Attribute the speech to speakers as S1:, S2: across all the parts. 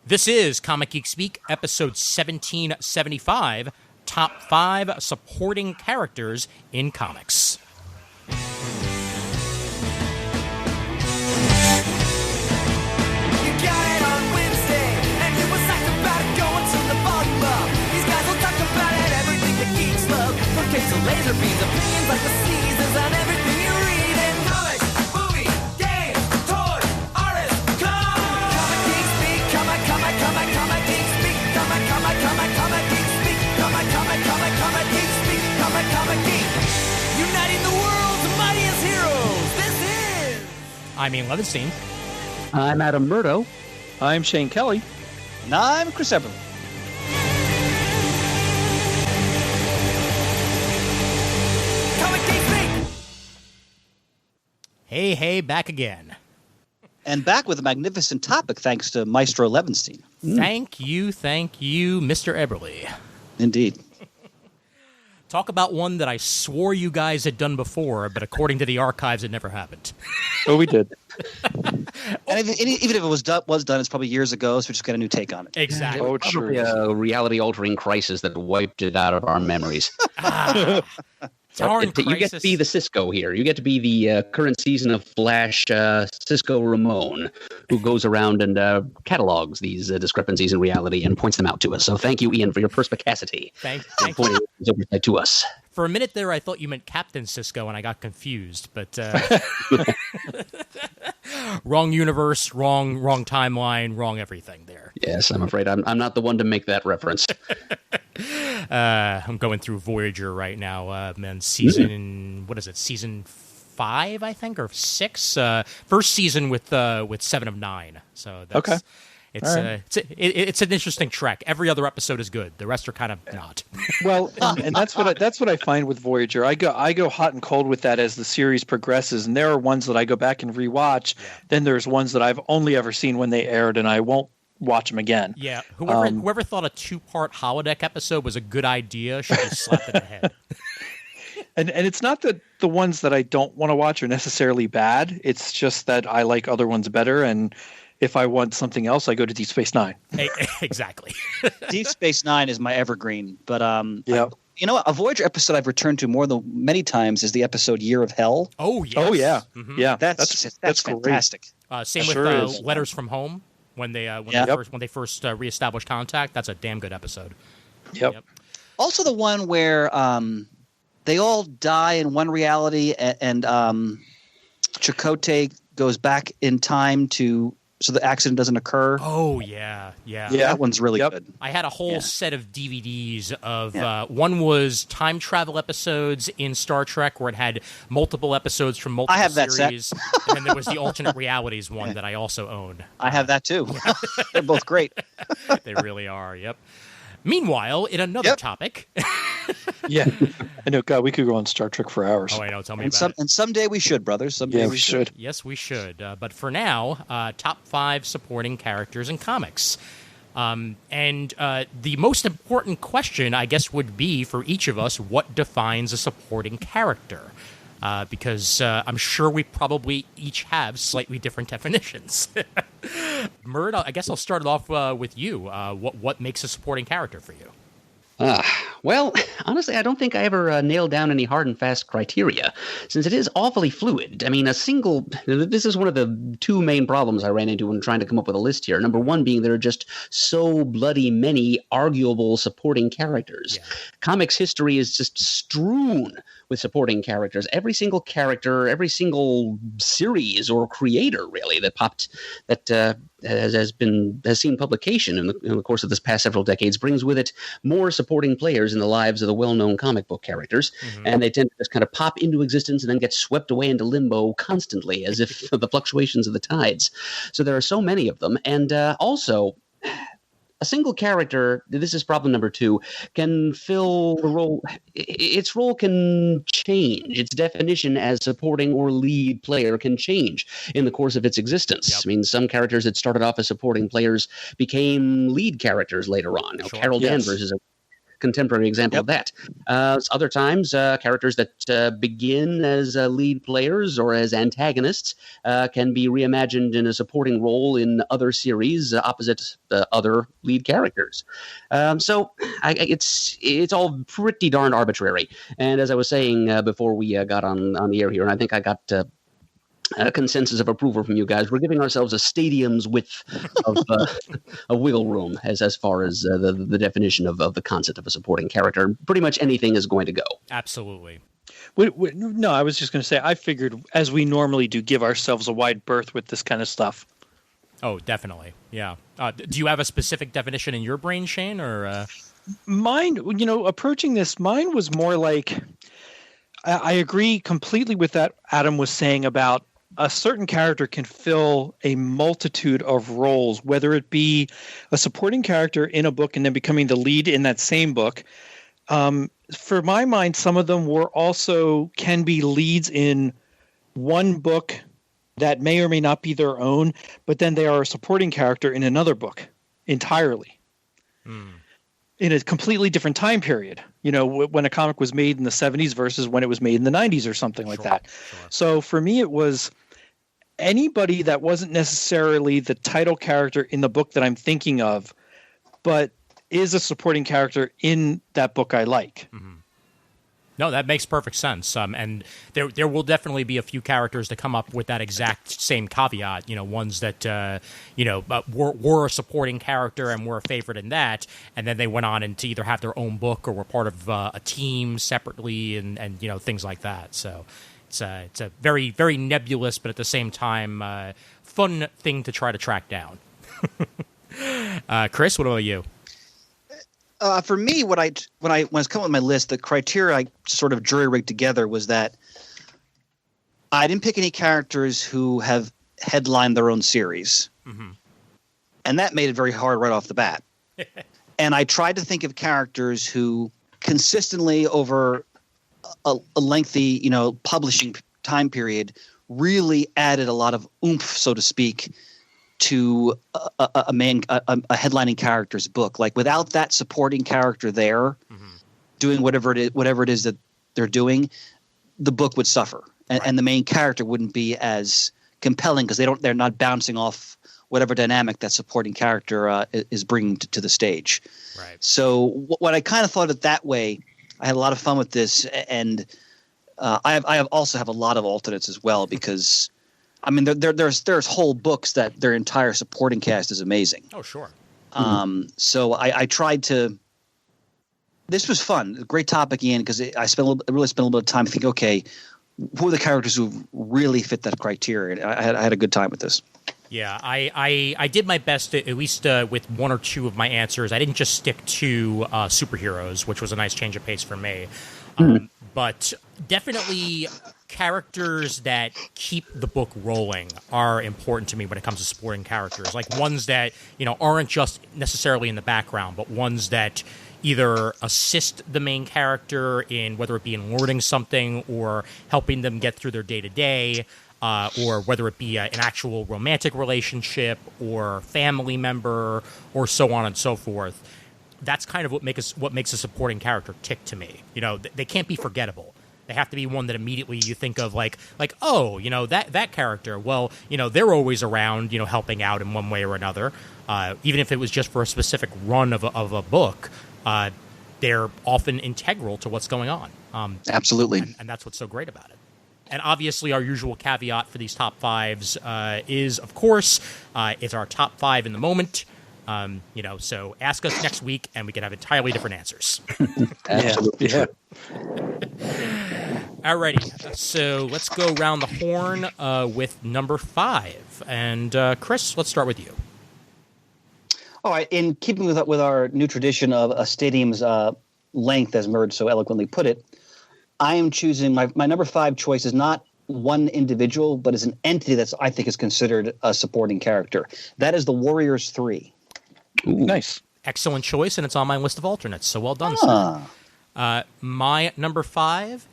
S1: This is Comic Geek Speak, episode 1775, Top 5 Supporting Characters in Comics.
S2: You got it on Wednesday, and you was psyched about it going to the volume up. These guys will talk about it, everything that geeks love. From cakes to laser beams, opinions like the seasons on everything you read in comics, movies, games, toys, artists, come! Comic Geek Speak, comic Geek Speak, comic Geek Speak, comic Geek Speak, comic Geek. Uniting the world's mightiest heroes, this is...
S1: I'm Ian Levinstein.
S3: I'm Adam Murdo.
S4: I'm Shane Kelly.
S5: And I'm Chris Eberly.
S2: Comic Geek Speak!
S1: Hey, back again.
S5: And back with a magnificent topic, thanks to Maestro Levinstein.
S1: Thank you, Mr. Eberly.
S5: Indeed.
S1: Talk about one that I swore you guys had done before, but according to the archives, it never happened.
S4: Oh, we did.
S5: And even if it was done, it's probably years ago, so we just got a new take on it.
S1: Exactly.
S4: Oh, it sure is.
S3: A reality-altering crisis that wiped it out of our memories.
S1: Darn
S3: You get to be the Cisco here. You get to be the current season of Flash Cisco Ramon, who goes around and catalogs these discrepancies in reality and points them out to us. So thank you, Ian, for your perspicacity.
S1: Thank
S3: Pointing
S1: you.
S3: these oversight to us.
S1: For a minute there, I thought you meant Captain Cisco, and I got confused. But wrong universe, wrong timeline, wrong everything there.
S3: Yes, I'm afraid I'm not the one to make that reference.
S1: I'm going through Voyager right now, and season what is it? Season 5, I think, or 6. First season with 7 of 9. So that's,
S4: Okay.
S1: It's an interesting trek. Every other episode is good. The rest are kind of not.
S4: Well, and that's what I find with Voyager. I go hot and cold with that as the series progresses, and there are ones that I go back and rewatch. Yeah. Then there's ones that I've only ever seen when they aired, and I won't watch them again.
S1: Yeah, whoever thought a 2-part holodeck episode was a good idea should be slapped in the head.
S4: And it's not that the ones that I don't want to watch are necessarily bad. It's just that I like other ones better, and if I want something else, I go to Deep Space Nine.
S1: Exactly.
S5: Deep Space Nine is my evergreen, but
S4: yeah.
S5: A Voyager episode I've returned to more than many times is the episode Year of Hell.
S1: Oh yes.
S4: Oh yeah.
S1: Mm-hmm.
S4: Yeah.
S5: That's
S4: fantastic.
S1: Same
S4: Sure
S1: with
S4: is.
S1: Letters from Home when they first reestablished contact. That's a damn good episode.
S4: Yep.
S5: Also, the one where they all die in one reality, and Chakotay goes back in time so the accident doesn't occur.
S1: Oh, yeah.
S5: That one's really good.
S1: I had a whole set of DVDs of one was time travel episodes in Star Trek where it had multiple episodes from multiple
S5: I have that
S1: series. And then there was the alternate realities one that I also own.
S5: I have that too. They're both great.
S1: They really are, yep. Meanwhile, in another topic.
S4: Yeah. I know, God, we could go on Star Trek for hours.
S1: Oh, I know. Tell me about it.
S5: And someday we should, brothers. Someday
S4: we should.
S1: Yes, we should. But for now, top 5 supporting characters in comics. And the most important question, I guess, would be for each of us, what defines a supporting character? Because I'm sure we probably each have slightly different definitions. Murd, I guess I'll start it off with you. What makes a supporting character for you?
S3: Well, honestly, I don't think I ever nailed down any hard and fast criteria, since it is awfully fluid. I mean, this is one of the 2 main problems I ran into when trying to come up with a list here. Number 1 being there are just so bloody many arguable supporting characters. Yeah. Comics history is just strewn with supporting characters. Every single character, every single series or creator, really, that has seen publication in the course of this past several decades brings with it more supporting players in the lives of the well-known comic book characters, and they tend to just kind of pop into existence and then get swept away into limbo constantly, as if the fluctuations of the tides. So there are so many of them, and also a single character, this is problem number 2, can fill the role. Its role can change. Its definition as supporting or lead player can change in the course of its existence. Yep. I mean, some characters that started off as supporting players became lead characters later on. Sure. Carol Danvers is contemporary example of that. Other times, characters that begin as lead players or as antagonists can be reimagined in a supporting role in other series opposite other lead characters. It's all pretty darn arbitrary. And as I was saying before we got on the air here, and I think I got a consensus of approval from you guys, we're giving ourselves a stadium's width of wiggle room as far as the definition of the concept of a supporting character. Pretty much anything is going to go.
S1: Absolutely.
S4: No, I was just going to say, I figured, as we normally do, give ourselves a wide berth with this kind of stuff.
S1: Oh, definitely. Yeah. Do you have a specific definition in your brain, Shane, or?
S4: Mine, approaching this, mine was more like, I agree completely with that Adam was saying about a certain character can fill a multitude of roles, whether it be a supporting character in a book and then becoming the lead in that same book. For my mind, some of them can be leads in one book that may or may not be their own, but then they are a supporting character in another book entirely. In a completely different time period, when a comic was made in the 70s versus when it was made in the 90s or something like that. Sure. So for me, it was anybody that wasn't necessarily the title character in the book that I'm thinking of, but is a supporting character in that book I like.
S1: Mm-hmm. No, that makes perfect sense. And there will definitely be a few characters that come up with that exact same caveat. Ones that were a supporting character and were a favorite in that, and then they went on and to either have their own book or were part of a team separately, and things like that. So it's a very, very nebulous, but at the same time fun thing to try to track down. Chris, what about you?
S5: For me, when I was coming up with my list, the criteria I sort of jury-rigged together was that I didn't pick any characters who have headlined their own series. Mm-hmm. And that made it very hard right off the bat. And I tried to think of characters who consistently over a lengthy, publishing time period really added a lot of oomph, so to speak, to a headlining character's book. Like without that supporting character there, doing whatever it is that they're doing, the book would suffer, and the main character wouldn't be as compelling because they're not bouncing off whatever dynamic that supporting character is bringing to the stage.
S1: Right.
S5: So when I kind of thought of it that way, I had a lot of fun with this, and I also have a lot of alternates as well because. I mean, there's whole books that their entire supporting cast is amazing.
S1: Oh, sure.
S5: So I tried to. This was fun, great topic, Ian, because I really spent a little bit of time thinking. Okay, who are the characters who really fit that criteria? I had a good time with this.
S1: Yeah, I did my best, at least with one or two of my answers. I didn't just stick to superheroes, which was a nice change of pace for me. But definitely characters that keep the book rolling are important to me when it comes to supporting characters. Like ones that, aren't just necessarily in the background, but ones that either assist the main character in whether it be in learning something or helping them get through their day-to-day, or whether it be an actual romantic relationship or family member or so on and so forth. That's kind of what makes a supporting character tick to me. They can't be forgettable. They have to be one that immediately you think of like oh, that character. Well, they're always around, helping out in one way or another. Even if it was just for a specific run of a book, they're often integral to what's going on.
S5: Absolutely.
S1: And that's what's so great about it. And obviously, our usual caveat for these top fives is, of course, it's our top five in the moment. So ask us next week, and we can have entirely different answers.
S3: Absolutely.
S4: Yeah.
S1: Alrighty, so let's go around the horn with number 5. And Chris, let's start with you.
S5: All right. In keeping with our new tradition of a stadium's length, as Murd so eloquently put it, I am choosing my number 5 choice is not one individual, but is an entity that I think is considered a supporting character. That is the Warriors 3.
S4: Ooh. Nice.
S1: Excellent choice, and it's on my list of alternates, so well done, sir. My number 5,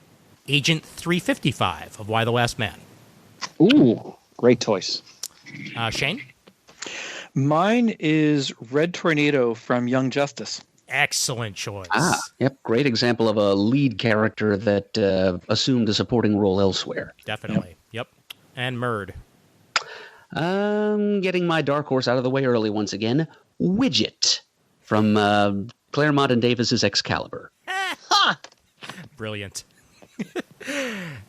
S1: Agent 355 of Y the Last Man.
S5: Ooh, great choice.
S1: Shane?
S4: Mine is Red Tornado from Young Justice.
S1: Excellent choice.
S3: Yep. Great example of a lead character that assumed a supporting role elsewhere.
S1: Definitely. Yep. And Murd.
S3: Getting my dark horse out of the way early once again. Widget from Claremont and Davis's Excalibur.
S1: Brilliant.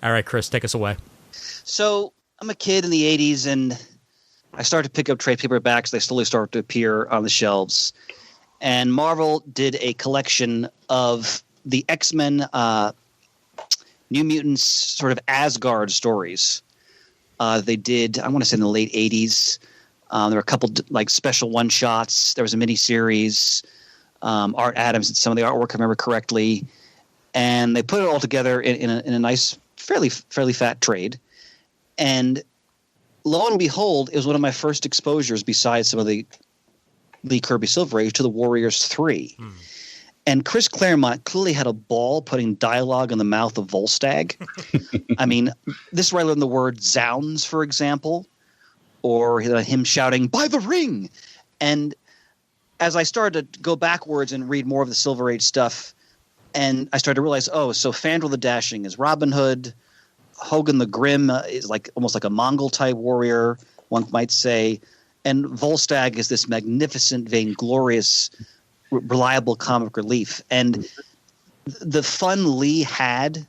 S1: All right, Chris, take us away.
S5: So I'm a kid in the 80s, and I started to pick up trade paperbacks. They slowly start to appear on the shelves. And Marvel did a collection of the X-Men New Mutants sort of Asgard stories. They did, I want to say in the late 80s. There were a couple like special one-shots. There was a miniseries. Art Adams did some of the artwork, if I remember correctly. And they put it all together in a nice, fairly fat trade. And lo and behold, it was one of my first exposures, besides some of the Lee Kirby Silver Age, to the Warriors 3. And Chris Claremont clearly had a ball putting dialogue in the mouth of Volstagg. I mean, this is where I learned the word zounds, for example, or him shouting, "By the ring!" And as I started to go backwards and read more of the Silver Age stuff, and I started to realize, so Fandral the Dashing is Robin Hood, Hogan the Grim is like almost like a Mongol-type warrior, one might say, and Volstagg is this magnificent, vainglorious, reliable comic relief. And the fun Lee had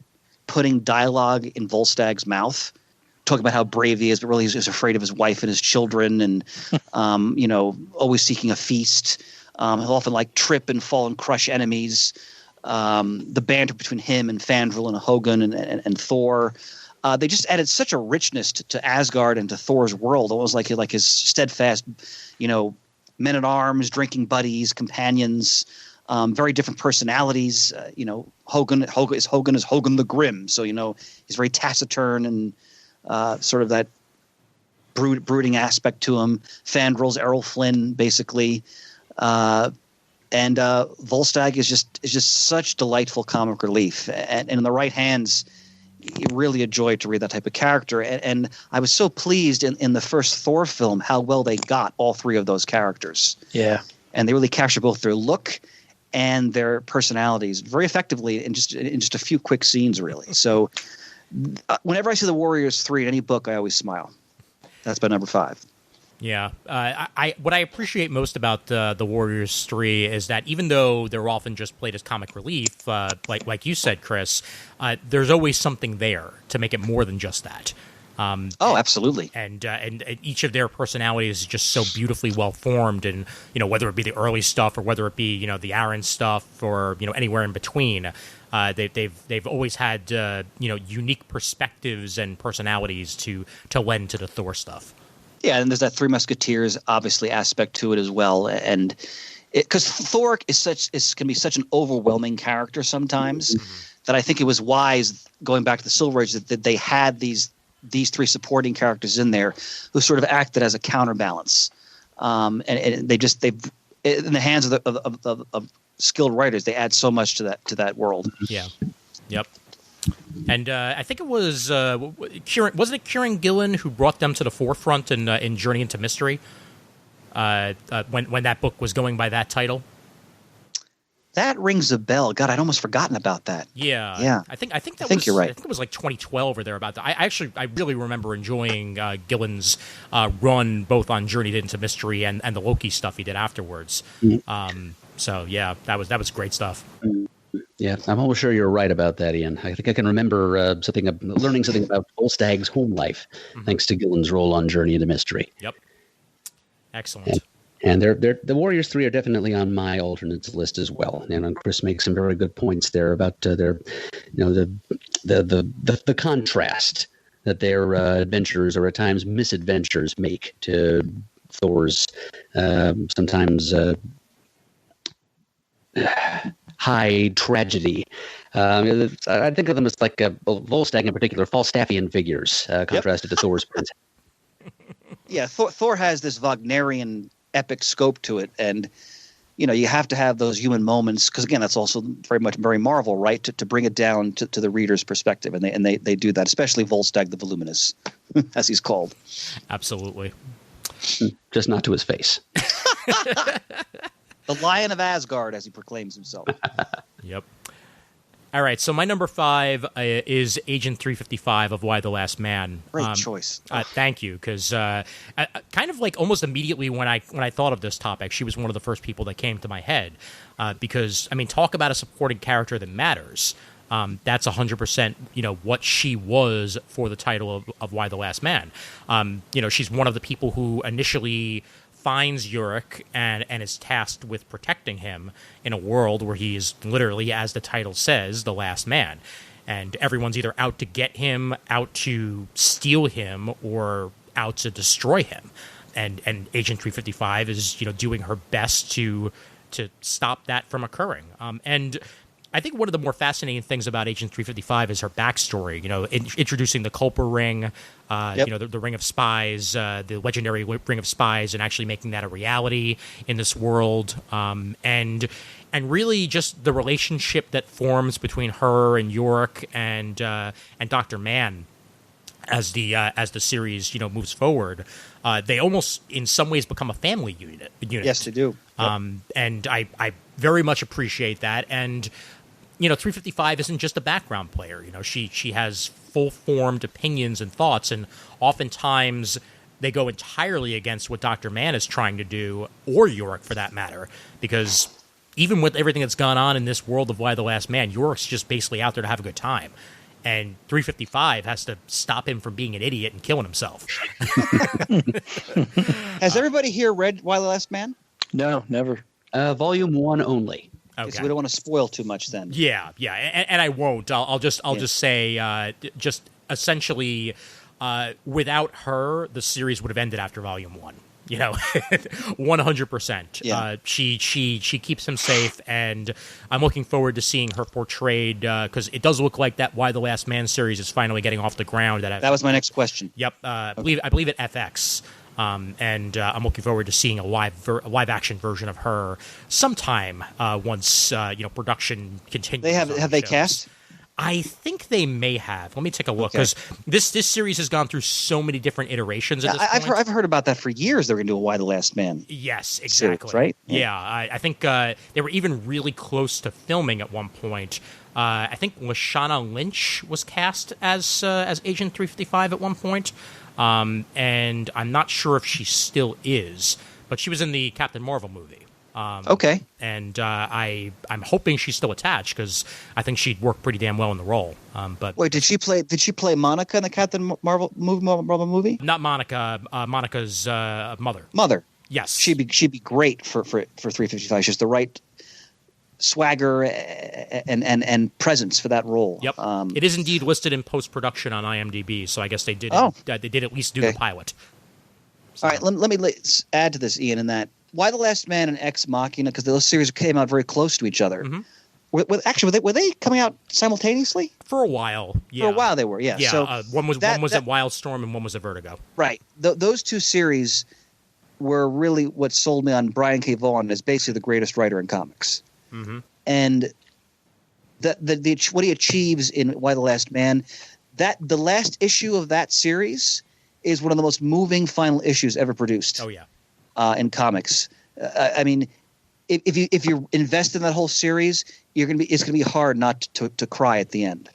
S5: putting dialogue in Volstagg's mouth, talking about how brave he is, but really he's afraid of his wife and his children, and always seeking a feast. He'll often like trip and fall and crush enemies. The banter between him and Fandral and Hogan and Thor. They just added such a richness to Asgard and to Thor's world. It was like his steadfast, men-at-arms, drinking buddies, companions, very different personalities. Hogan is Hogan the Grim. So, he's very taciturn and sort of that brooding aspect to him. Fandral's Errol Flynn, basically. And Volstagg is just such delightful comic relief. And in the right hands, really a joy to read that type of character. And I was so pleased in the first Thor film how well they got all three of those characters.
S4: Yeah.
S5: And they really capture both their look and their personalities very effectively in just a few quick scenes, really. So whenever I see the Warriors 3 in any book, I always smile. That's my number 5.
S1: Yeah, what I appreciate most about the Warriors 3 is that even though they're often just played as comic relief, like you said, Chris, there's always something there to make it more than just that.
S5: Absolutely.
S1: And each of their personalities is just so beautifully well formed, and whether it be the early stuff or whether it be the Aaron stuff or anywhere in between, they've always had unique perspectives and personalities to lend to the Thor stuff.
S5: Yeah, and there's that Three Musketeers obviously aspect to it as well, and because Thor can be such an overwhelming character sometimes that I think it was wise going back to the Silver Age that they had these three supporting characters in there who sort of acted as a counterbalance, and they've in the hands of skilled writers, they add so much to that world.
S1: Yeah, yep. And I think it was Kieran. Wasn't it Kieran Gillen who brought them to the forefront in Journey into Mystery? When that book was going by that title.
S5: That rings a bell. God, I'd almost forgotten about that.
S1: Yeah. I think
S5: you're right.
S1: I think it was like 2012 or thereabout. I really remember enjoying Gillen's run both on Journey into Mystery and the Loki stuff he did afterwards. So yeah, that was great stuff.
S3: Yeah, I'm almost sure you're right about that, Ian. I think I can remember learning something about Volstagg's home life, thanks to Gillen's role on Journey into Mystery.
S1: Yep. Excellent.
S3: And the Warriors 3 are definitely on my alternates list as well. And Chris makes some very good points there about the contrast that their adventures or at times misadventures make to Thor's sometimes high tragedy. I think of them as like Volstagg in particular, Falstaffian figures contrasted to Thor's prince.
S5: Yeah, Thor has this Wagnerian epic scope to it, and you have to have those human moments because again, that's also very Marvel, right? To bring it down to the reader's perspective, and they do that, especially Volstagg the Voluminous, as he's called.
S1: Absolutely.
S3: Just not to his face.
S5: The Lion of Asgard, as he proclaims himself.
S1: Yep. All right, so my number 5 is Agent 355 of Y the Last Man.
S5: Great choice.
S1: Thank you, because kind of like almost immediately when I thought of this topic, she was one of the first people that came to my head. Because, I mean, talk about a supporting character that matters. That's 100%, what she was for the title of Y the Last Man. She's one of the people who initially finds Yorick and is tasked with protecting him in a world where he is literally, as the title says, the last man. And everyone's either out to get him, out to steal him, or out to destroy him. And Agent 355 is, doing her best to stop that from occurring. And I think one of the more fascinating things about Agent 355 is her backstory. Introducing the Culper Ring, the Ring of Spies, the legendary Ring of Spies, and actually making that a reality in this world. And really just the relationship that forms between her and Yorick and Dr. Mann as the series moves forward. They almost in some ways become a family unit.
S5: Yes, they do.
S1: And I very much appreciate that. And 355 isn't just a background player. She has full-formed opinions and thoughts, and oftentimes they go entirely against what Dr. Mann is trying to do, or Yorick for that matter, because even with everything that's gone on in this world of Y the Last Man, Yorick's just basically out there to have a good time. And 355 has to stop him from being an idiot and killing himself.
S5: Has everybody here read Y the Last Man?
S4: No, never.
S3: Volume 1 only.
S1: Okay.
S5: So we don't want to spoil too much then.
S1: Yeah, and I won't. I'll just say, just essentially, without her, the series would have ended after Volume 1. 100%.
S5: Yeah.
S1: She keeps him safe, and I'm looking forward to seeing her portrayed, because it does look like that Y the Last Man series is finally getting off the ground.
S5: That was my next question.
S1: Yep, I believe at FX. And I'm looking forward to seeing a live action version of her sometime once production continues.
S5: Have they cast?
S1: I think they may have. Let me take a look, because this series has gone through so many different iterations at this point.
S5: I've heard about that for years. They're going to do a Y the Last Man.
S1: Yes, exactly.
S5: Series, right?
S1: Yeah, I think they were even really close to filming at one point. I think Lashana Lynch was cast as Agent 355 at one point. And I'm not sure if she still is, but she was in the Captain Marvel movie.
S5: Okay.
S1: And I'm hoping she's still attached, because I think she'd work pretty damn well in the role. But
S5: wait, did she play Monica in the Captain Marvel movie?
S1: Not Monica. Monica's mother.
S5: Mother.
S1: Yes.
S5: She'd be great for 355. She's the right swagger and presence for that role.
S1: Yep. It is indeed listed in post-production on IMDb, so I guess they did they did at least do the pilot. So.
S5: All right, let me add to this, Ian, in that Y the Last Man and Ex Machina, because those series came out very close to each other. Mm-hmm. Were they coming out simultaneously?
S1: For a while, yeah.
S5: For a while they were, yeah.
S1: Yeah,
S5: so
S1: one was at Wildstorm and one was at Vertigo.
S5: Right. Those two series were really what sold me on Brian K. Vaughan as basically the greatest writer in comics. Mm-hmm. And what he achieves in Y the Last Man, that the last issue of that series is one of the most moving final issues ever produced.
S1: Oh yeah,
S5: in comics. I mean, if you're invested in that whole series, it's gonna be hard not to cry at the end.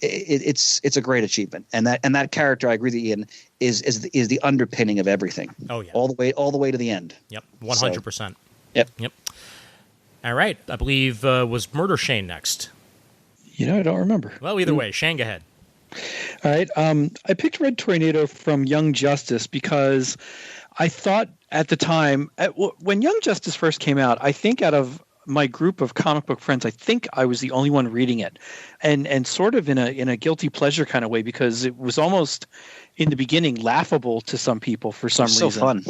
S5: It's a great achievement, and that character, I agree with Ian, is the underpinning of everything.
S1: Oh yeah,
S5: all the way to the end.
S1: Yep, 100%.
S5: Yep.
S1: All right, I believe was Murder Shane next.
S4: I don't remember.
S1: Well, either way, Shane, go ahead.
S4: All right. I picked Red Tornado from Young Justice because I thought at the time, when Young Justice first came out, I think out of my group of comic book friends, I think I was the only one reading it, and sort of in a guilty pleasure kind of way, because it was almost in the beginning laughable to some people for some reason.
S5: So fun.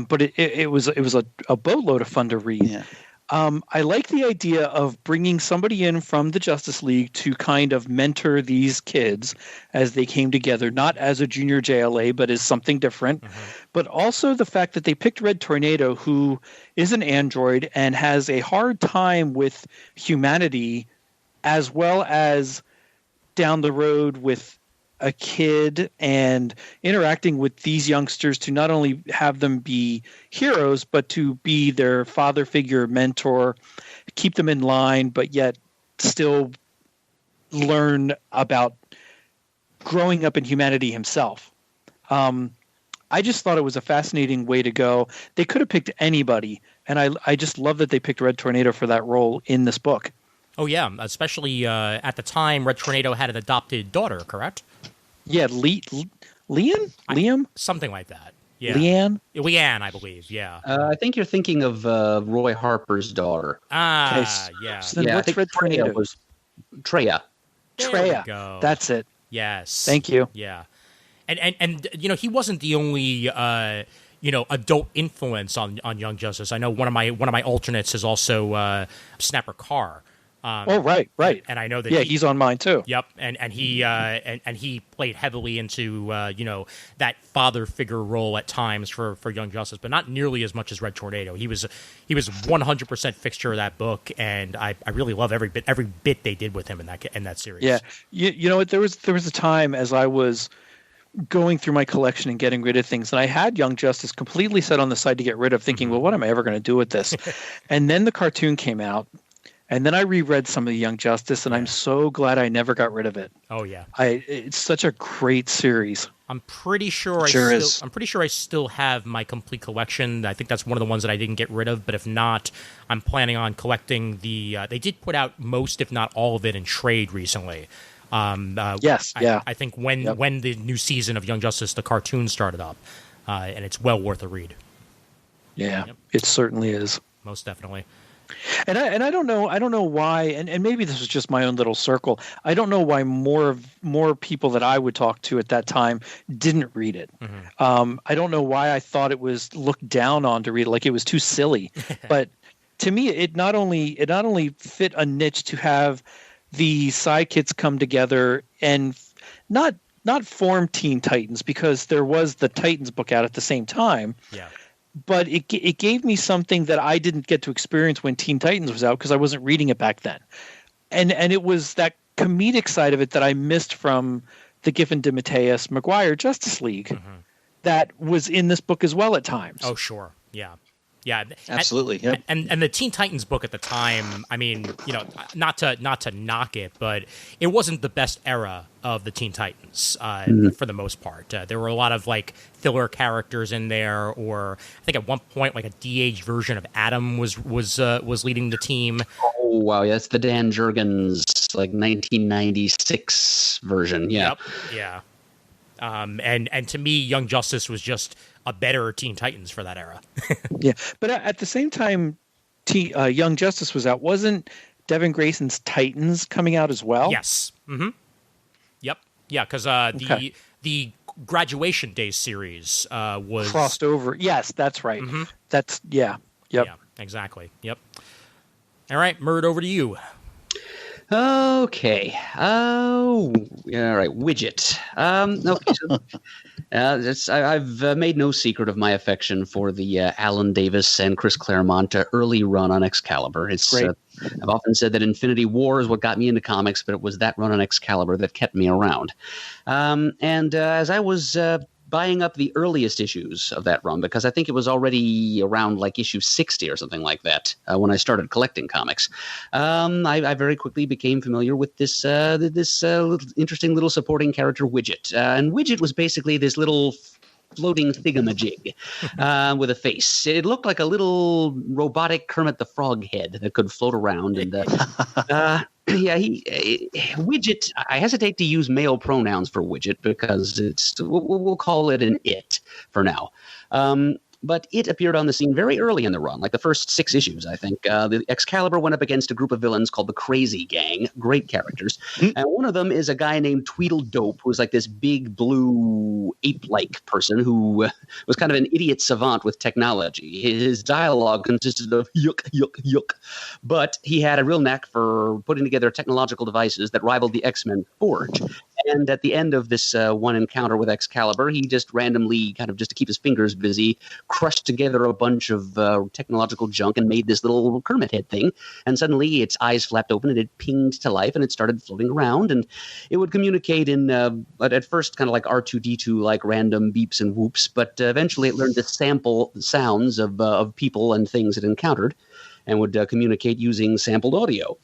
S4: But it was a boatload of fun to read.
S5: Yeah.
S4: I like the idea of bringing somebody in from the Justice League to kind of mentor these kids as they came together, not as a junior JLA, but as something different. Mm-hmm. But also the fact that they picked Red Tornado, who is an android and has a hard time with humanity, as well as down the road with a kid and interacting with these youngsters to not only have them be heroes, but to be their father figure, mentor, keep them in line, but yet still learn about growing up in humanity himself. I just thought it was a fascinating way to go. They could have picked anybody, and I just love that they picked Red Tornado for that role in this book.
S1: Oh, yeah, especially at the time, Red Tornado had an adopted daughter, correct?
S4: Yeah, Liam?
S1: Something like that. Yeah. Leanne, I believe, yeah.
S3: I think you're thinking of Roy Harper's daughter.
S1: Ah,
S4: Okay,
S1: yeah.
S4: So then what's Red Tornado?
S3: Was Treya.
S1: There we go.
S4: That's it.
S1: Yes.
S4: Thank you.
S1: Yeah. And he wasn't the only adult influence on Young Justice. I know one of my alternates is also Snapper Carr.
S4: Right.
S1: And I know that
S4: he's on mine too.
S1: Yep, and he played heavily into that father figure role at times for Young Justice, but not nearly as much as Red Tornado. He was 100% fixture of that book, and I really love every bit they did with him in that series.
S4: Yeah, you know what? There was a time as I was going through my collection and getting rid of things, and I had Young Justice completely set on the side to get rid of, thinking, well, what am I ever going to do with this? And then the cartoon came out. And then I reread some of the Young Justice, and I'm so glad I never got rid of it.
S1: Oh yeah,
S4: it's such a great series.
S1: I'm pretty sure I still have my complete collection. I think that's one of the ones that I didn't get rid of. But if not, I'm planning on collecting the. They did put out most, if not all of it, in trade recently.
S4: Yes,
S1: I think when the new season of Young Justice, the cartoon started up, and it's well worth a read.
S4: Yeah, It certainly is.
S1: Most definitely.
S4: And I don't know why, and maybe this was just my own little circle. I don't know why more people that I would talk to at that time didn't read it. Mm-hmm. I don't know why I thought it was looked down on to read it, like it was too silly. But to me, it not only fit a niche to have the sidekicks come together and not form Teen Titans, because there was the Titans book out at the same time.
S1: Yeah.
S4: But it gave me something that I didn't get to experience when Teen Titans was out, because I wasn't reading it back then. And it was that comedic side of it that I missed from the Giffen DeMatteis McGuire Justice League that was in this book as well at times.
S1: Oh, sure. Yeah. Yeah,
S5: absolutely. Yep.
S1: And the Teen Titans book at the time, I mean, not to knock it, but it wasn't the best era of the Teen Titans for the most part. There were a lot of like filler characters in there, or I think at one point like a de-aged version of Adam was leading the team.
S3: Oh wow, yeah, that's the Dan Jurgens like 1996 version. Yeah.
S1: Yep. Yeah. And to me, Young Justice was just a better Teen Titans for that era.
S4: Yeah, but at the same time, Young Justice was out. Wasn't Devin Grayson's Titans coming out as well?
S1: Yes. Mm-hmm. Yep. Yeah, because the Graduation Day series was
S4: crossed over. Yes, that's right. Mm-hmm. That's Yep.
S1: Yeah, exactly. Yep. All right, Murd, over to you.
S3: Okay. Oh, all right. Widget. Okay. So, I've made no secret of my affection for the Alan Davis and Chris Claremont early run on Excalibur. It's
S4: great.
S3: I've often said that Infinity War is what got me into comics, but it was that run on Excalibur that kept me around. And as I was buying up the earliest issues of that run, because I think it was already around like issue 60 or something like that when I started collecting comics. I very quickly became familiar with this interesting little supporting character, Widget. And Widget was basically this little floating thingamajig with a face. It looked like a little robotic Kermit the Frog head that could float around. And Widget, I hesitate to use male pronouns for Widget because we'll call it an it for now. But it appeared on the scene very early in the run, like the first 6 issues, I think. The Excalibur went up against a group of villains called the Crazy Gang, great characters. And one of them is a guy named Tweedledope, who's like this big blue ape-like person who was kind of an idiot savant with technology. His dialogue consisted of yuck, yuck, yuck. But he had a real knack for putting together technological devices that rivaled the X-Men Forge. And at the end of this one encounter with Excalibur, he just randomly, kind of just to keep his fingers busy, crushed together a bunch of technological junk and made this little Kermit head thing. And suddenly its eyes flapped open and it pinged to life and it started floating around. And it would communicate in, at first, kind of like R2-D2, like random beeps and whoops. But eventually it learned to sample the sounds of people and things it encountered and would communicate using sampled audio.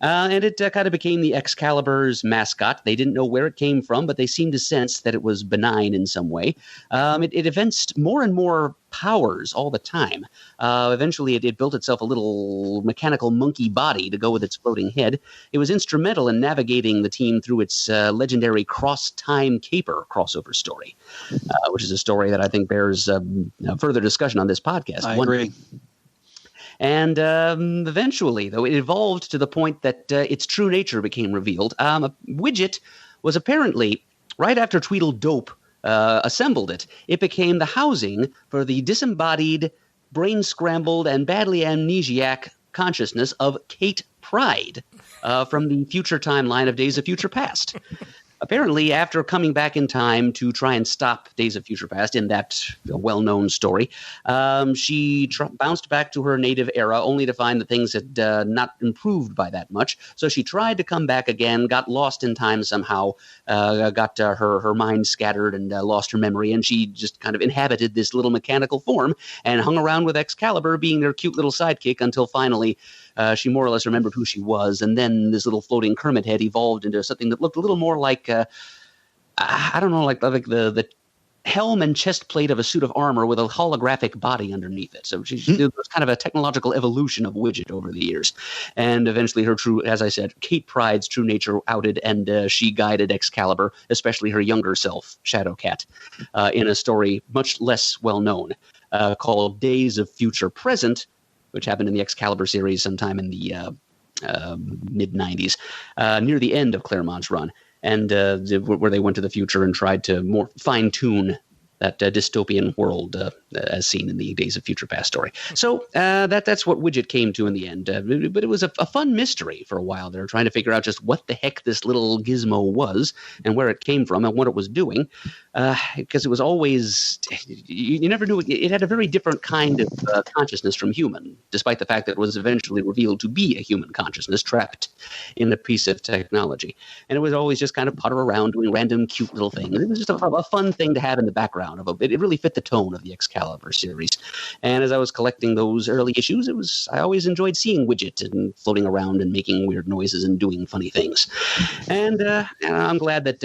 S3: And it kind of became the Excalibur's mascot. They didn't know where it came from, but they seemed to sense that it was benign in some way. It evinced more and more powers all the time. Eventually, it built itself a little mechanical monkey body to go with its floating head. It was instrumental in navigating the team through its legendary Cross-Time Caper crossover story, which is a story that I think bears further discussion on this podcast.
S5: I agree.
S3: And eventually, though, it evolved to the point that its true nature became revealed. Widget was apparently, right after Tweedledope assembled it, it became the housing for the disembodied, brain-scrambled, and badly amnesiac consciousness of Kate Pride from the future timeline of Days of Future Past. Apparently, after coming back in time to try and stop Days of Future Past in that well-known story, she bounced back to her native era only to find that things had not improved by that much. So she tried to come back again, got lost in time somehow, got her mind scattered and lost her memory, and she just kind of inhabited this little mechanical form and hung around with Excalibur being their cute little sidekick until finally she more or less remembered who she was, and then this little floating Kermit head evolved into something that looked a little more like, I don't know, like the helm and chest plate of a suit of armor with a holographic body underneath it. So it was kind of a technological evolution of Widget over the years. And eventually her true, as I said, Kate Pride's true nature outed, and she guided Excalibur, especially her younger self, Shadowcat, in a story much less well-known called Days of Future Present, which happened in the Excalibur series sometime in the mid-'90s, near the end of Claremont's run, and where they went to the future and tried to more fine-tune that dystopian world as seen in the Days of Future Past story. So that's what Widget came to in the end. But it was a fun mystery for a while there, trying to figure out just what the heck this little gizmo was and where it came from and what it was doing. Because it was always, you never knew, it had a very different kind of consciousness from human, despite the fact that it was eventually revealed to be a human consciousness trapped in a piece of technology. And it was always just kind of putter around doing random cute little things. It was just a fun thing to have in the background. It really fit the tone of the Excalibur series. And as I was collecting those early issues, I always enjoyed seeing Widget and floating around and making weird noises and doing funny things. And I'm glad that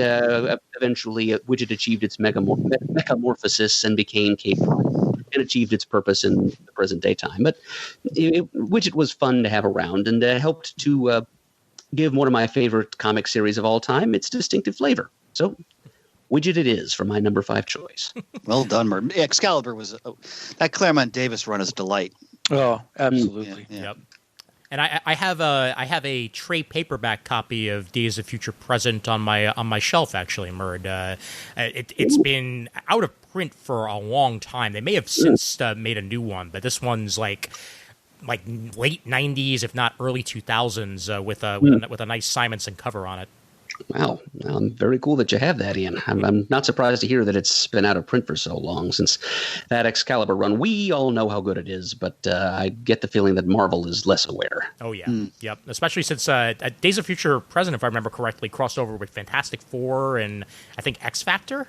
S3: eventually Widget achieved its metamorphosis and became Kate Pride and achieved its purpose in the present day time. But Widget was fun to have around and helped to give one of my favorite comic series of all time its distinctive flavor. So Widget it is for my number 5 choice.
S5: Well done, Murd. Excalibur was that Claremont Davis run is a delight.
S4: Oh, absolutely.
S5: Yeah.
S1: Yep. And I have a trade paperback copy of Days of Future Present on my shelf, actually, Murd. It's been out of print for a long time. They may have since made a new one, but this one's like late 90s, if not early 2000s, with a nice Simonson cover on it.
S3: Wow. Very cool that you have that, Ian. I'm not surprised to hear that it's been out of print for so long since that Excalibur run. We all know how good it is, but I get the feeling that Marvel is less aware.
S1: Oh, yeah. Yep. Especially since Days of Future Present, if I remember correctly, crossed over with Fantastic Four and I think X Factor.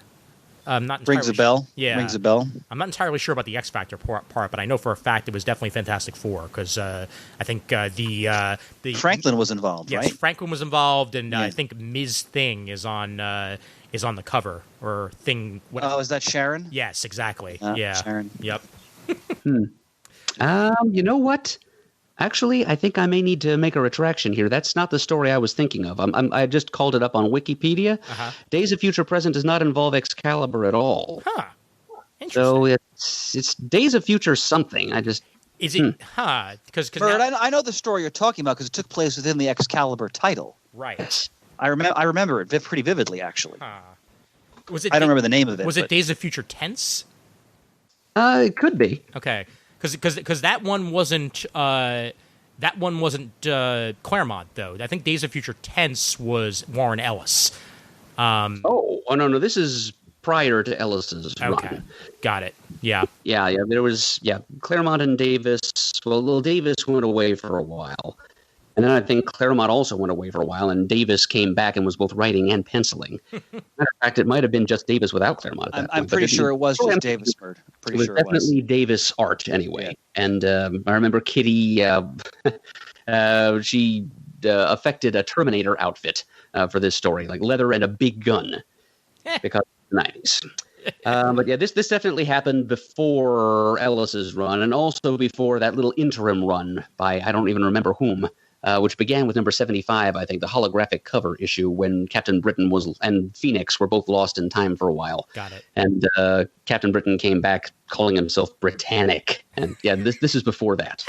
S1: Not
S5: Rings a bell.
S1: Yeah,
S5: rings a bell.
S1: I'm not entirely sure about the X Factor part, but I know for a fact it was definitely Fantastic Four because I think the
S5: Franklin was involved,
S1: yes,
S5: right?
S1: Franklin was involved, and I think Ms. Thing is on the cover or Thing.
S5: Oh, is that Sharon?
S1: Yes, exactly. Yeah,
S5: Sharon.
S1: Yep.
S3: You know what? Actually, I think I may need to make a retraction here. That's not the story I was thinking of. I just called it up on Wikipedia. Days of Future Present does not involve Excalibur at all.
S1: Huh. Interesting.
S3: So it's Days of Future something.
S1: Is it? Because
S5: I know the story you're talking about because it took place within the Excalibur title.
S1: Right.
S5: I remember it pretty vividly, actually.
S1: Was it?
S5: I don't remember the name of it.
S1: Was it Days of Future Tense?
S3: It could be.
S1: Okay. Because that one wasn't Claremont, though. I think Days of Future Tense was Warren Ellis.
S3: No. This is prior to Ellis's run.
S1: Got it. Yeah.
S3: Yeah. There was Claremont and Davis. Well, Davis went away for a while. And then I think Claremont also went away for a while, and Davis came back and was both writing and penciling. Matter of fact, it might have been just Davis without Claremont.
S5: I'm pretty sure it was just Davis.
S3: It was definitely Davis art anyway. Yeah. And I remember Kitty, she affected a Terminator outfit for this story, like leather and a big gun, because of the 90s. But yeah, this definitely happened before Ellis's run, and also before that little interim run by I don't even remember whom. Which began with number 75, I think, the holographic cover issue when Captain Britain and Phoenix were both lost in time for a while.
S1: Got it.
S3: And Captain Britain came back calling himself Britannic. And yeah, this is before that.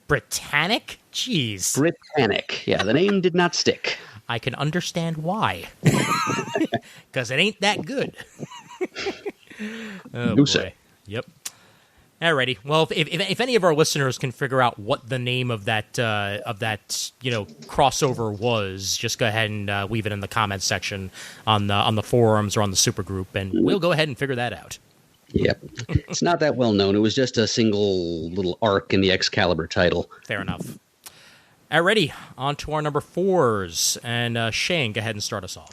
S1: Britannic? Jeez.
S3: Britannic. Yeah, the name did not stick.
S1: I can understand why. Because it ain't that good. Oh, boy. Yep. Alrighty. Well, if any of our listeners can figure out what the name of that crossover was, just go ahead and leave it in the comments section on the forums or on the supergroup, and we'll go ahead and figure that out.
S3: Yep. It's not that well known. It was just a single little arc in the Excalibur title.
S1: Fair enough. Alrighty. On to our number 4s, and Shane, go ahead and start us off.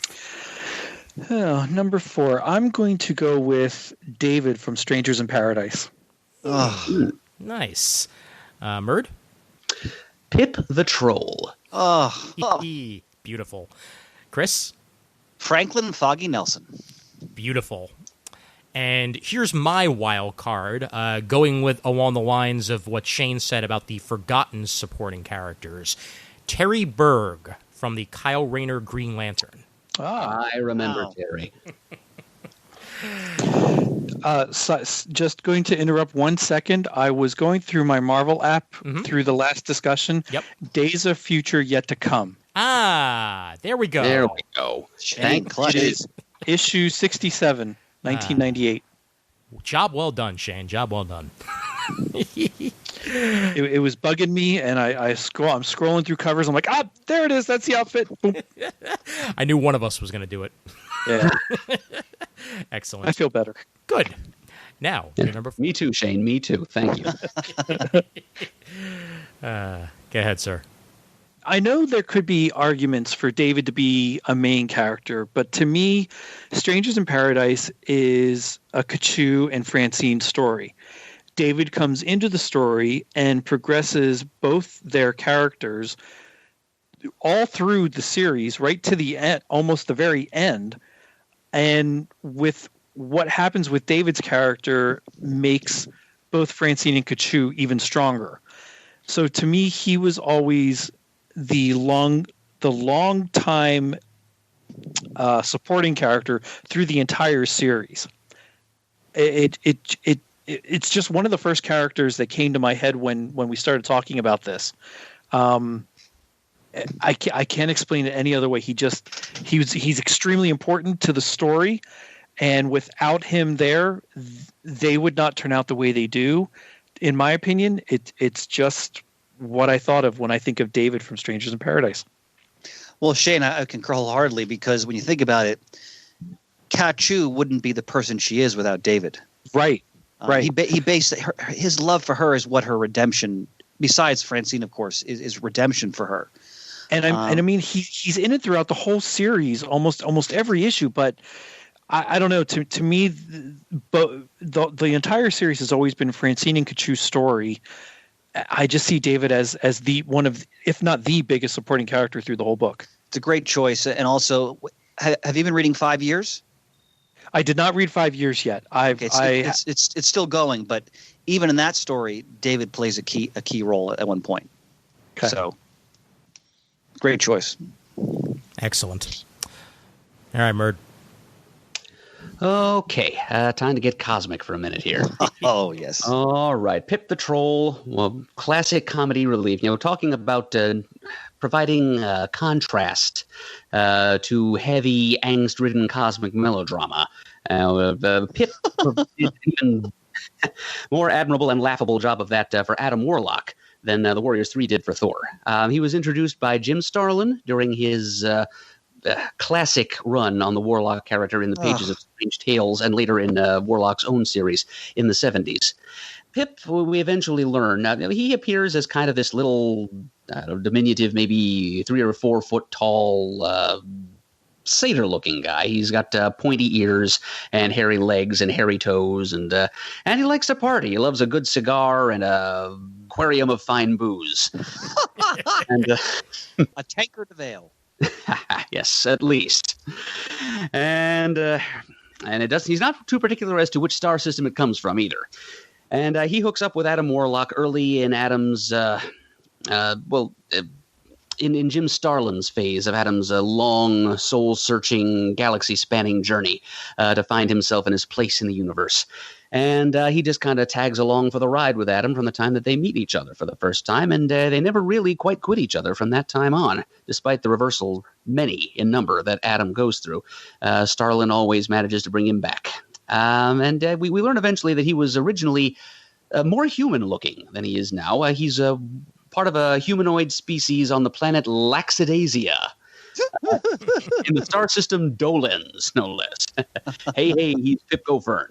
S4: Oh, number 4. I'm going to go with David from Strangers in Paradise.
S5: Oh.
S1: Nice. Murd?
S3: Pip the Troll.
S1: Beautiful. Chris?
S5: Franklin Foggy Nelson.
S1: Beautiful. And here's my wild card, going along the lines of what Shane said about the forgotten supporting characters. Terry Berg from the Kyle Rayner Green Lantern.
S3: I remember Terry.
S4: Just going to interrupt 1 second. I was going through my Marvel app through the last discussion.
S1: Yep.
S4: Days of Future Yet to Come.
S1: There we go.
S3: There we go.
S5: Thank you.
S4: It is issue 67, 1998.
S1: Job well done, Shane. Job well done.
S4: It was bugging me, and I'm scrolling through covers. I'm like, there it is. That's the outfit. Boom.
S1: I knew one of us was going to do it.
S4: Yeah.
S1: Excellent.
S4: I feel better.
S1: Good. Now, number 4.
S3: Me too, Shane. Me too. Thank you.
S1: Go ahead, sir.
S4: I know there could be arguments for David to be a main character, but to me, Strangers in Paradise is a Kachu and Francine story. David comes into the story and progresses both their characters all through the series, right to the end, almost the very end. And with what happens with David's character makes both Francine and Kachu even stronger. So to me, he was always the long time supporting character through the entire series. It's just one of the first characters that came to my head when we started talking about this. I can't explain it any other way. He's extremely important to the story, and without him there, they would not turn out the way they do. In my opinion, it's just what I thought of when I think of David from Strangers in Paradise.
S5: Well, Shane, I concur wholeheartedly, because when you think about it, Kachu wouldn't be the person she is without David.
S4: Right. Right.
S5: He based his love for her is what her redemption, besides Francine, of course, is redemption for her.
S4: And I mean, he's in it throughout the whole series, almost every issue. But I don't know. To me, the entire series has always been Francine and Kachu's story. I just see David as the one of, if not the biggest supporting character through the whole book.
S5: It's a great choice. And also, have you been reading 5 Years?
S4: I did not read 5 Years yet.
S5: It's still going, but even in that story, David plays a key role at one point.
S4: Okay.
S5: So, great choice.
S1: Excellent. All right, Murd.
S3: Okay, time to get cosmic for a minute here.
S5: Oh, yes.
S3: All right, Pip the Troll, well, classic comedy relief. Talking about providing contrast to heavy, angst-ridden cosmic melodrama. Pip did an even more admirable and laughable job of that for Adam Warlock than the Warriors 3 did for Thor. He was introduced by Jim Starlin during his classic run on the Warlock character in the pages of Strange Tales and later in Warlock's own series in the 70s. Pip, we eventually learn, he appears as kind of this little diminutive, maybe 3 or 4 foot tall satyr-looking guy. He's got pointy ears and hairy legs and hairy toes, and he likes to party. He loves a good cigar and a aquarium of fine booze. And
S5: a tankard of ale.
S3: Yes, at least. And he's not too particular as to which star system it comes from either. And he hooks up with Adam Warlock early in Adam's, in Jim Starlin's phase of Adam's long, soul-searching, galaxy-spanning journey to find himself and his place in the universe. And he just kind of tags along for the ride with Adam from the time that they meet each other for the first time, and they never really quite quit each other from that time on, despite the reversal, many in number, that Adam goes through. Starlin always manages to bring him back. And we learn eventually that he was originally more human-looking than he is now. He's part of a humanoid species on the planet Laxidasia. In the star system Dolens, no less. hey, he's Pip Gofern.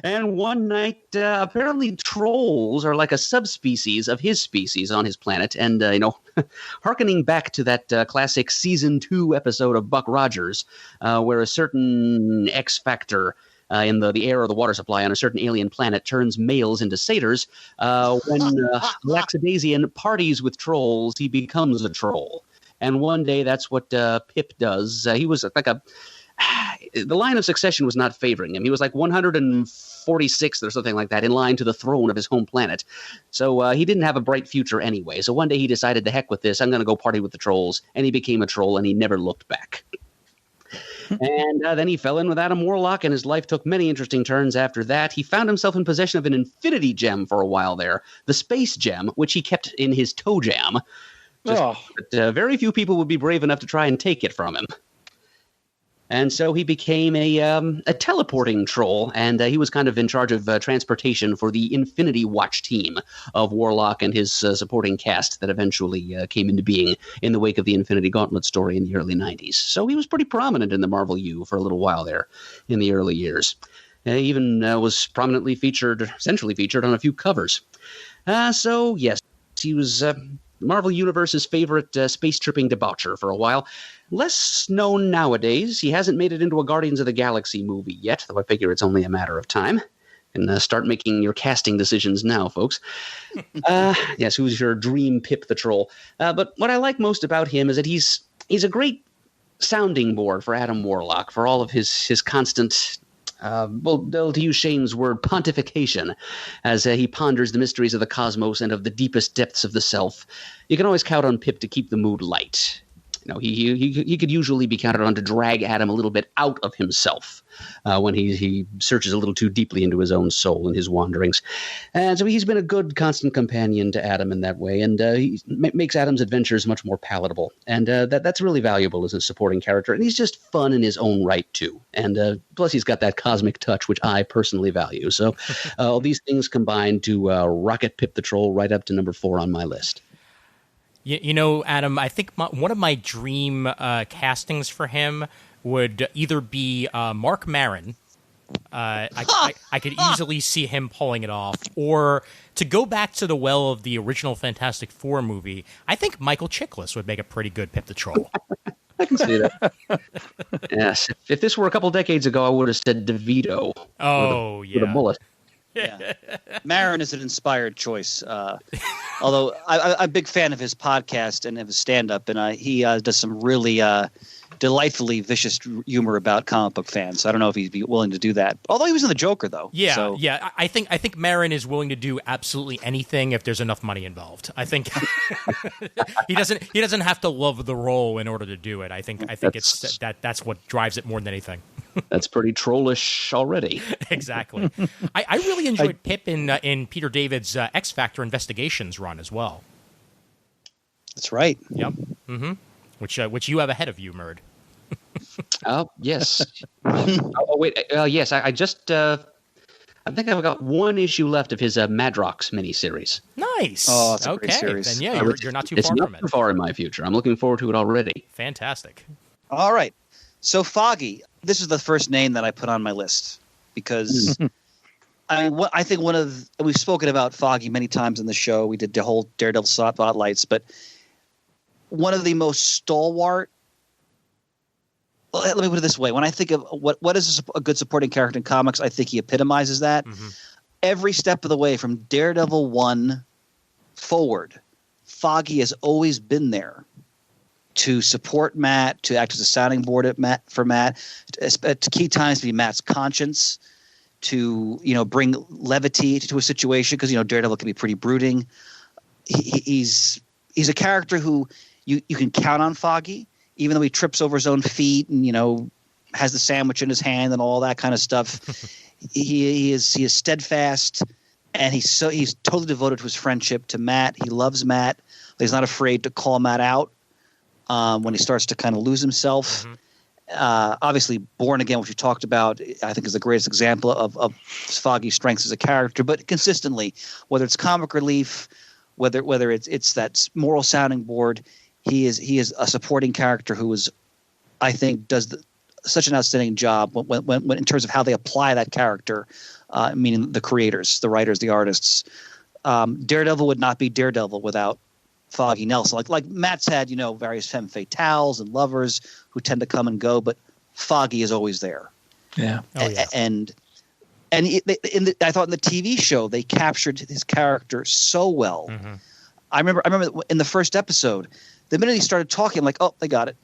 S3: And one night, apparently trolls are like a subspecies of his species on his planet. And, hearkening back to that classic season 2 episode of Buck Rogers, where a certain X factor in the air or the water supply on a certain alien planet turns males into satyrs. When Laxidasian parties with trolls, he becomes a troll. And one day, that's what Pip does. He was like the line of succession was not favoring him. He was like 146th or something like that in line to the throne of his home planet. So he didn't have a bright future anyway. So one day he decided, the heck with this, I'm going to go party with the trolls. And he became a troll, and he never looked back. And then he fell in with Adam Warlock, and his life took many interesting turns after that. He found himself in possession of an infinity gem for a while there, the space gem, which he kept in his toe jam. But very few people would be brave enough to try and take it from him. And so he became a teleporting troll, and he was kind of in charge of transportation for the Infinity Watch team of Warlock and his supporting cast that eventually came into being in the wake of the Infinity Gauntlet story in the early 90s. So he was pretty prominent in the Marvel U for a little while there in the early years. He even was prominently centrally featured on a few covers. So, yes, he was Marvel Universe's favorite space-tripping debaucher for a while. Less known nowadays. He hasn't made it into a Guardians of the Galaxy movie yet, though I figure it's only a matter of time. And start making your casting decisions now, folks. Yes, who's your dream Pip the Troll? But what I like most about him is that he's a great sounding board for Adam Warlock, for all of his constant... to use Shane's word, pontification, as he ponders the mysteries of the cosmos and of the deepest depths of the self. You can always count on Pip to keep the mood light. He could usually be counted on to drag Adam a little bit out of himself when he searches a little too deeply into his own soul and his wanderings. And so he's been a good, constant companion to Adam in that way, and he makes Adam's adventures much more palatable. And that's really valuable as a supporting character. And he's just fun in his own right, too. And plus, he's got that cosmic touch, which I personally value. So all these things combine to rocket Pip the Troll right up to number 4 on my list.
S1: Adam, I think one of my dream castings for him would either be Mark Maron. I could easily see him pulling it off. Or to go back to the well of the original Fantastic Four movie, I think Michael Chiklis would make a pretty good Pip the Troll.
S3: I can see that. Yes. If this were a couple decades ago, I would have said DeVito.
S1: Oh,
S3: with a bullet.
S5: Yeah. Maron is an inspired choice. Although I'm a big fan of his podcast and of his stand-up, and he does some really delightfully vicious humor about comic book fans. So I don't know if he'd be willing to do that. Although he was in the Joker, though.
S1: Yeah. I think Maron is willing to do absolutely anything if there's enough money involved. I think he doesn't have to love the role in order to do it. I think that's what drives it more than anything.
S3: That's pretty trollish already.
S1: Exactly. I really enjoyed Pip in Peter David's X Factor Investigations run as well.
S5: That's right.
S1: Yep. Mm-hmm. Which you have ahead of you, Murd.
S3: Oh, yes. Wait. Yes, I just I think I've got one issue left of his Madrox miniseries.
S1: Nice.
S5: Oh, that's a great
S1: okay.
S5: series.
S1: Then yeah, you're not too
S3: It's
S1: far
S3: not
S1: from it.
S3: too far in my future. I'm looking forward to it already.
S1: Fantastic.
S5: All right. So Foggy, this is the first name that I put on my list because I think we've spoken about Foggy many times in the show. We did the whole Daredevil spotlights, but one of the most stalwart. Let me put it this way: when I think of what is a good supporting character in comics, I think he epitomizes that. Mm-hmm. Every step of the way, from Daredevil 1 forward, Foggy has always been there to support Matt, to act as a sounding board for Matt, at key times to be Matt's conscience, to bring levity to a situation because Daredevil can be pretty brooding. He's a character who you can count on Foggy, even though he trips over his own feet and has the sandwich in his hand and all that kind of stuff. he is steadfast, and he's totally devoted to his friendship to Matt. He loves Matt. He's not afraid to call Matt out when he starts to kind of lose himself. Mm-hmm. Obviously, Born Again, which you talked about, I think is the greatest example of Foggy's strengths as a character. But consistently, whether it's comic relief, whether it's that moral sounding board, he is a supporting character who is, I think, does such an outstanding job when in terms of how they apply that character, meaning the creators, the writers, the artists. Daredevil would not be Daredevil without Foggy Nelson. Like Matt's had various femme fatales and lovers who tend to come and go, but Foggy is always there.
S4: Yeah.
S1: Oh, yeah.
S5: And I thought in the TV show they captured his character so well. Mm-hmm. I remember in the first episode, the minute he started talking, I'm like, oh, they got it.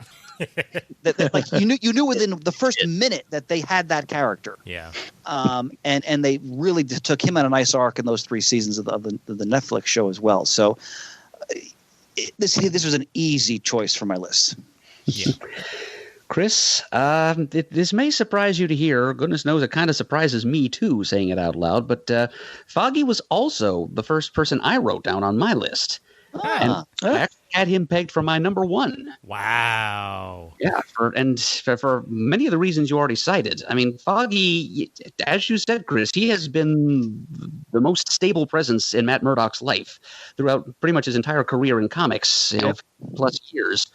S5: Like you knew within the first minute that they had that character.
S1: Yeah.
S5: And they really took him on a nice arc in those 3 seasons of the Netflix show as well. So this was an easy choice for my list.
S1: Yeah.
S3: Chris, this may surprise you to hear. Goodness knows it kind of surprises me, too, saying it out loud. But Foggy was also the first person I wrote down on my list. And I actually had him pegged for my number 1.
S1: Wow.
S3: Yeah, for many of the reasons you already cited. I mean, Foggy, as you said, Chris, he has been the most stable presence in Matt Murdock's life throughout pretty much his entire career in comics, plus years.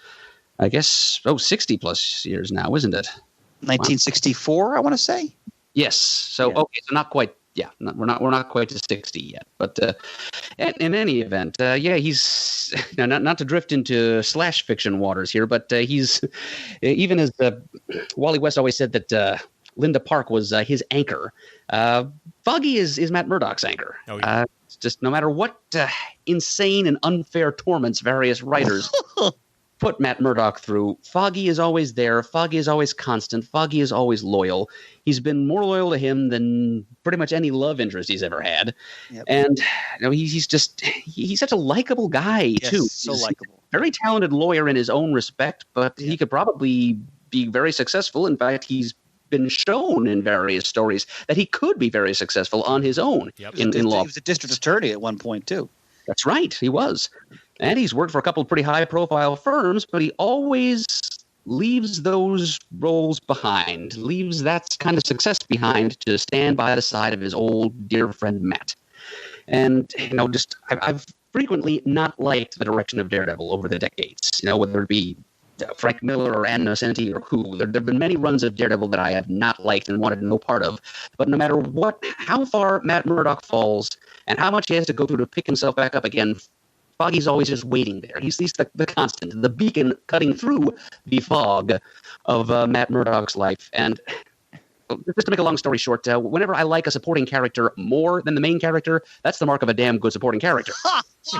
S3: I guess, 60 plus years now, isn't it?
S5: 1964, I want to say.
S3: Yes. So, okay, so not quite. Yeah, we're not quite to 60 yet. But in any event, he's not to drift into slash fiction waters here, but he's even as Wally West always said that Linda Park was his anchor. Foggy is Matt Murdock's anchor. Oh, yeah. Just no matter what insane and unfair torments various writers put Matt Murdock through, Foggy is always there. Foggy is always constant. Foggy is always loyal. He's been more loyal to him than pretty much any love interest he's ever had. Yep. And he's such a likable guy, too.
S5: So likable.
S3: Very talented lawyer in his own respect, but he could probably be very successful. In fact, he's been shown in various stories that he could be very successful on his own in law. He
S5: was a district attorney at one point, too.
S3: That's right. He was. And he's worked for a couple of pretty high-profile firms, but he always leaves those roles behind, leaves that kind of success behind to stand by the side of his old dear friend Matt. And, I've frequently not liked the direction of Daredevil over the decades, whether it be Frank Miller or Ann Nocenti or who. There have been many runs of Daredevil that I have not liked and wanted no part of. But no matter how far Matt Murdock falls and how much he has to go through to pick himself back up again, Foggy's always just waiting there. He's the constant, the beacon cutting through the fog of Matt Murdock's life. And just to make a long story short, whenever I like a supporting character more than the main character, that's the mark of a damn good supporting character. So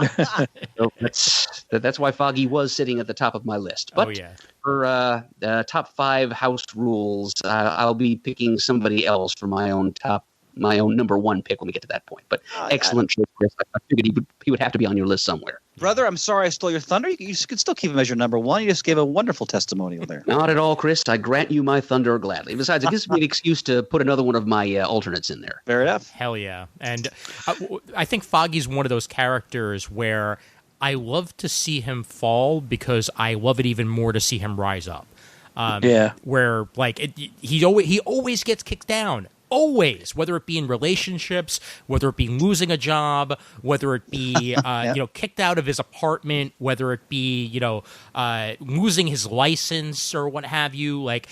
S3: that's why Foggy was sitting at the top of my list. But for top 5 house rules, I'll be picking somebody else for my own number 1 pick when we get to that point. But excellent choice, Chris. I figured he would have to be on your list somewhere.
S5: Brother, I'm sorry I stole your thunder. You could still keep him as your number 1. You just gave a wonderful testimonial there.
S3: Not at all, Chris. I grant you my thunder gladly. Besides, it gives me an excuse to put another one of my alternates in there.
S5: Fair enough.
S1: Hell yeah. And I think Foggy's one of those characters where I love to see him fall because I love it even more to see him rise up. Where he always gets kicked down. always, whether it be in relationships, whether it be losing a job, whether it be kicked out of his apartment, whether it be losing his license or what have you. Like,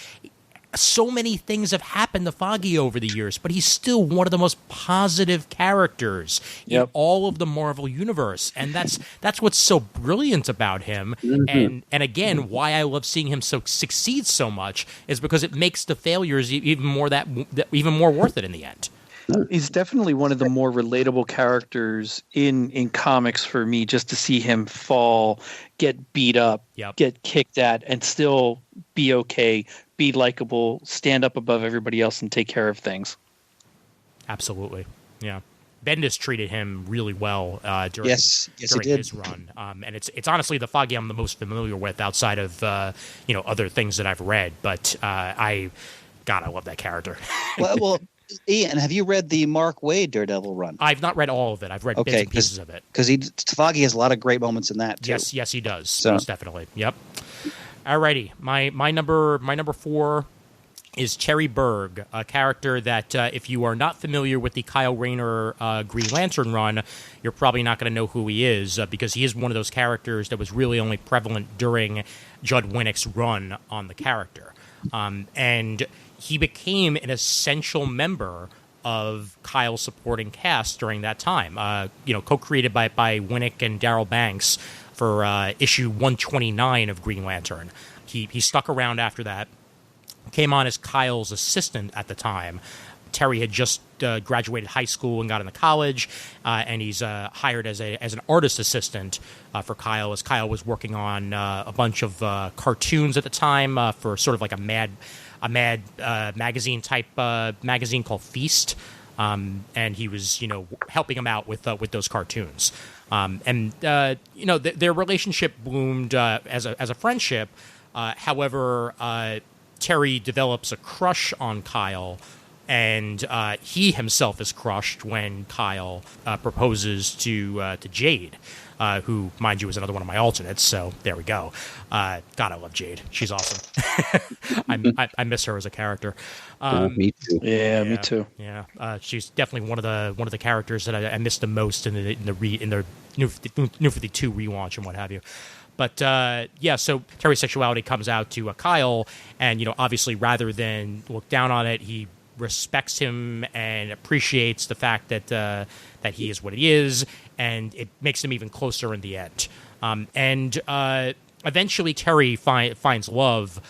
S1: so many things have happened to Foggy over the years, but he's still one of the most positive characters in all of the Marvel universe, and that's what's so brilliant about him. And again, why I love seeing him succeed so much is because it makes the failures even more worth it in the end.
S4: He's definitely one of the more relatable characters in comics for me, just to see him fall, get beat up, get kicked at, and still be okay, be likable, stand up above everybody else, and take care of things.
S1: Absolutely. Yeah. Bendis treated him really well during his run. And it's honestly the Foggy I'm the most familiar with outside of other things that I've read. But I love that character.
S5: well, Ian, have you read the Mark Waid Daredevil run?
S1: I've not read all of it. I've read bits and pieces of it.
S5: Because Foggy has a lot of great moments in that, too.
S1: Yes, he does. So. Most definitely. Yep. Alrighty. My number 4 is Terry Berg, a character that if you are not familiar with the Kyle Rayner Green Lantern run, you're probably not going to know who he is because he is one of those characters that was really only prevalent during Judd Winnick's run on the character. And he became an essential member of Kyle's supporting cast during that time. Co-created by Winnick and Darryl Banks for issue 129 of Green Lantern. He stuck around after that. Came on as Kyle's assistant at the time. Terry had just graduated high school and got into college, and he's hired as an artist assistant for Kyle, as Kyle was working on a bunch of cartoons at the time for sort of like a mad magazine type magazine called Feast, and he was helping him out with those cartoons, their relationship bloomed as a friendship. However, Terry develops a crush on Kyle, and he himself is crushed when Kyle proposes to Jade, who, mind you, is another one of my alternates. So there we go. God, I love Jade. She's awesome. I miss her as a character.
S3: Me too.
S4: Yeah, me too.
S1: Yeah, she's definitely one of the characters that I miss the most in the New 52 relaunch and what have you. But, so Terry's sexuality comes out to Kyle, and, obviously rather than look down on it, he respects him and appreciates the fact that he is what he is, and it makes them even closer in the end. Eventually Terry finds love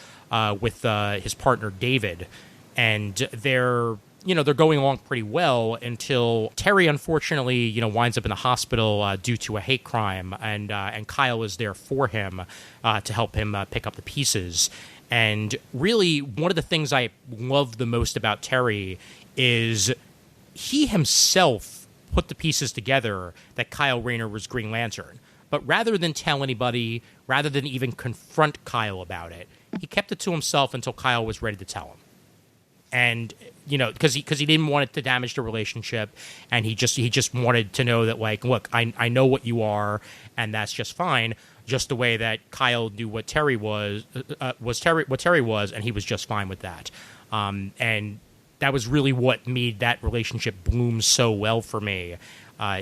S1: with his partner David, and they're going along pretty well until Terry, unfortunately, winds up in the hospital due to a hate crime, and Kyle is there for him to help him pick up the pieces. And really, one of the things I love the most about Terry is he himself put the pieces together that Kyle Rayner was Green Lantern. But rather than tell anybody, rather than even confront Kyle about it, he kept it to himself until Kyle was ready to tell him. And because he didn't want it to damage the relationship, and he just wanted to know that, like, look, I know what you are, and that's just fine. Just the way that Kyle knew what Terry was, and he was just fine with that. And that was really what made that relationship bloom so well for me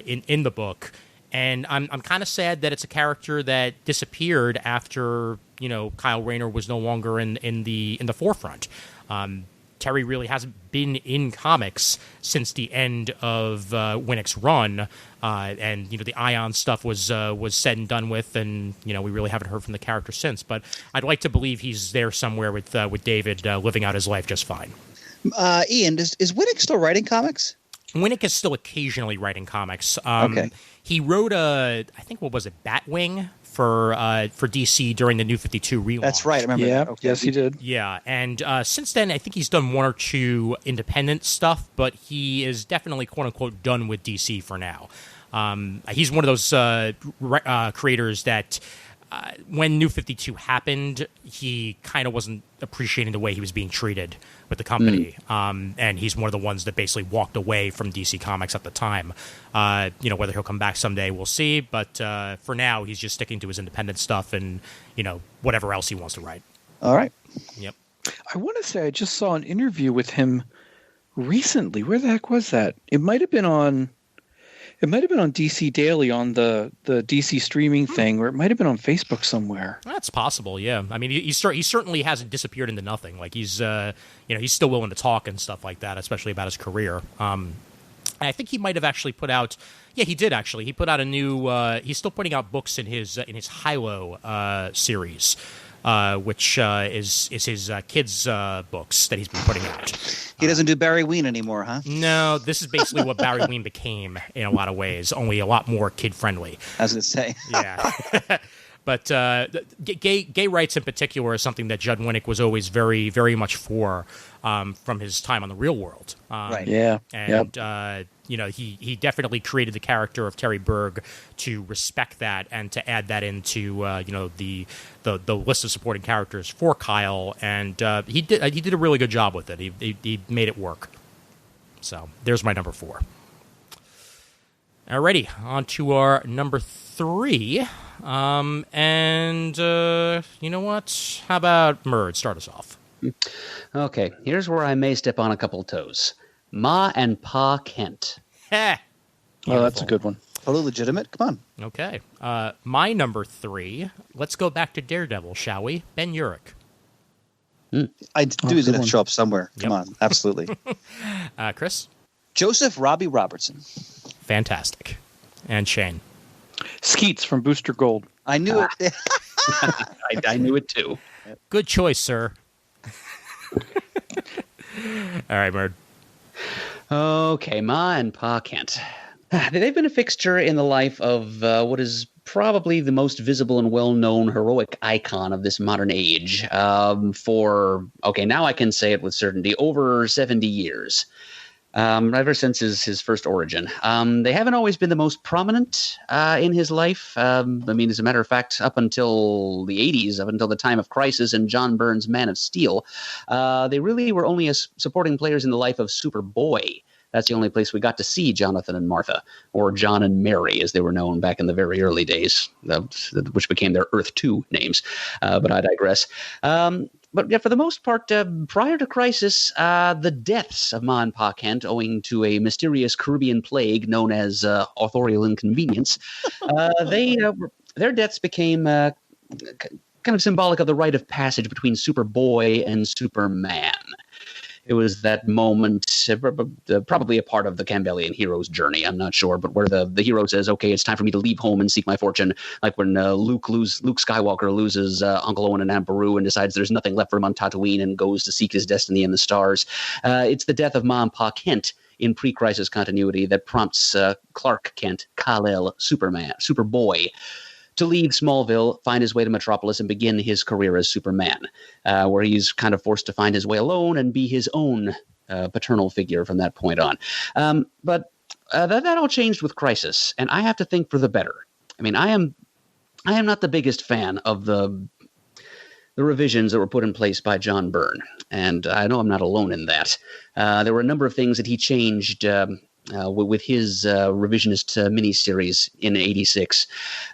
S1: in the book. And I'm kind of sad that it's a character that disappeared after Kyle Rayner was no longer in the forefront. Terry really hasn't been in comics since the end of Winnick's run, and the Ion stuff was said and done with, and we really haven't heard from the character since. But I'd like to believe he's there somewhere with David, living out his life just fine.
S5: Ian, is Winnick still writing comics?
S1: Winnick is still occasionally writing comics.
S5: Okay.
S1: He wrote Batwing for DC during the New 52 relaunch.
S5: That's right. I remember that. Okay.
S4: Yes, he did.
S1: Yeah, and since then, I think he's done one or two independent stuff, but he is definitely, quote-unquote, done with DC for now. He's one of those creators that when New 52 happened, he kind of wasn't appreciating the way he was being treated with the company. And he's one of the ones that basically walked away from DC Comics at the time. Whether he'll come back someday, we'll see. But for now, he's just sticking to his independent stuff and, whatever else he wants to write.
S5: All right.
S1: Yep.
S4: I want to say I just saw an interview with him recently. Where the heck was that? It might have been on DC Daily on the DC streaming thing, or it might have been on Facebook somewhere.
S1: That's possible, yeah. I mean, he certainly hasn't disappeared into nothing. Like he's he's still willing to talk and stuff like that, especially about his career. And I think he might have actually put out. Yeah, he did actually. He put out a new. He's still putting out books in his Hilo series, which is his kids' books that he's been putting out.
S5: He doesn't do Barry Ween anymore, huh?
S1: No, this is basically what Barry Ween became in a lot of ways, only a lot more kid-friendly.
S5: I was going to say.
S1: Yeah. But gay rights in particular is something that Judd Winnick was always very, very much for from his time on The Real World.
S5: Right.
S4: Yeah.
S1: And, he definitely created the character of Terry Berg to respect that and to add that into, the list of supporting characters for Kyle. And he did a really good job with it. He made it work. So there's my number 4. Alrighty, on to our number 3. And you know what? How about Murd? Start us off.
S3: Okay, here's where I may step on a couple toes. Ma and Pa Kent.
S1: Heh.
S4: Oh, that's a good one.
S5: Totally legitimate. Come on.
S1: Okay. My number 3. Let's go back to Daredevil, shall we? Ben Urich.
S5: I do he's going to
S4: one.
S5: show up somewhere. Come
S1: Yep.
S5: on. Absolutely.
S1: Chris?
S5: Joseph Robbie Robertson.
S1: Fantastic. And Shane?
S4: Skeets from Booster Gold.
S5: I knew it.
S3: I knew it too.
S1: Good choice, sir. All right, Murd.
S3: Okay, Ma and Pa Kent. They've been a fixture in the life of what is probably the most visible and well-known heroic icon of this modern age for, now I can say it with certainty, over 70 years. Ever since his first origin. They haven't always been the most prominent in his life. As a matter of fact, up until the 80s, up until the time of Crisis and John Byrne's Man of Steel, they really were only as supporting players in the life of Superboy. That's the only place we got to see Jonathan and Martha, or John and Mary, as they were known back in the very early days, which became their Earth 2 names. But I digress. But yeah, for the most part, prior to Crisis, the deaths of Ma and Pa Kent, owing to a mysterious Caribbean plague known as authorial inconvenience, their deaths became kind of symbolic of the rite of passage between Superboy and Superman. It was that moment, probably a part of the Campbellian hero's journey, I'm not sure, but where the hero says, okay, it's time for me to leave home and seek my fortune, like when Luke Skywalker loses Uncle Owen and Aunt Beru and decides there's nothing left for him on Tatooine and goes to seek his destiny in the stars. It's the death of Ma and Pa Kent in pre-Crisis continuity that prompts Clark Kent, Kal-El, Superboy, to leave Smallville, find his way to Metropolis, and begin his career as Superman, where he's kind of forced to find his way alone and be his own paternal figure from that point on. But that all changed with Crisis, and I have to think for the better. I am not the biggest fan of the revisions that were put in place by John Byrne, and I know I'm not alone in that. There were a number of things that he changed with his revisionist miniseries in '86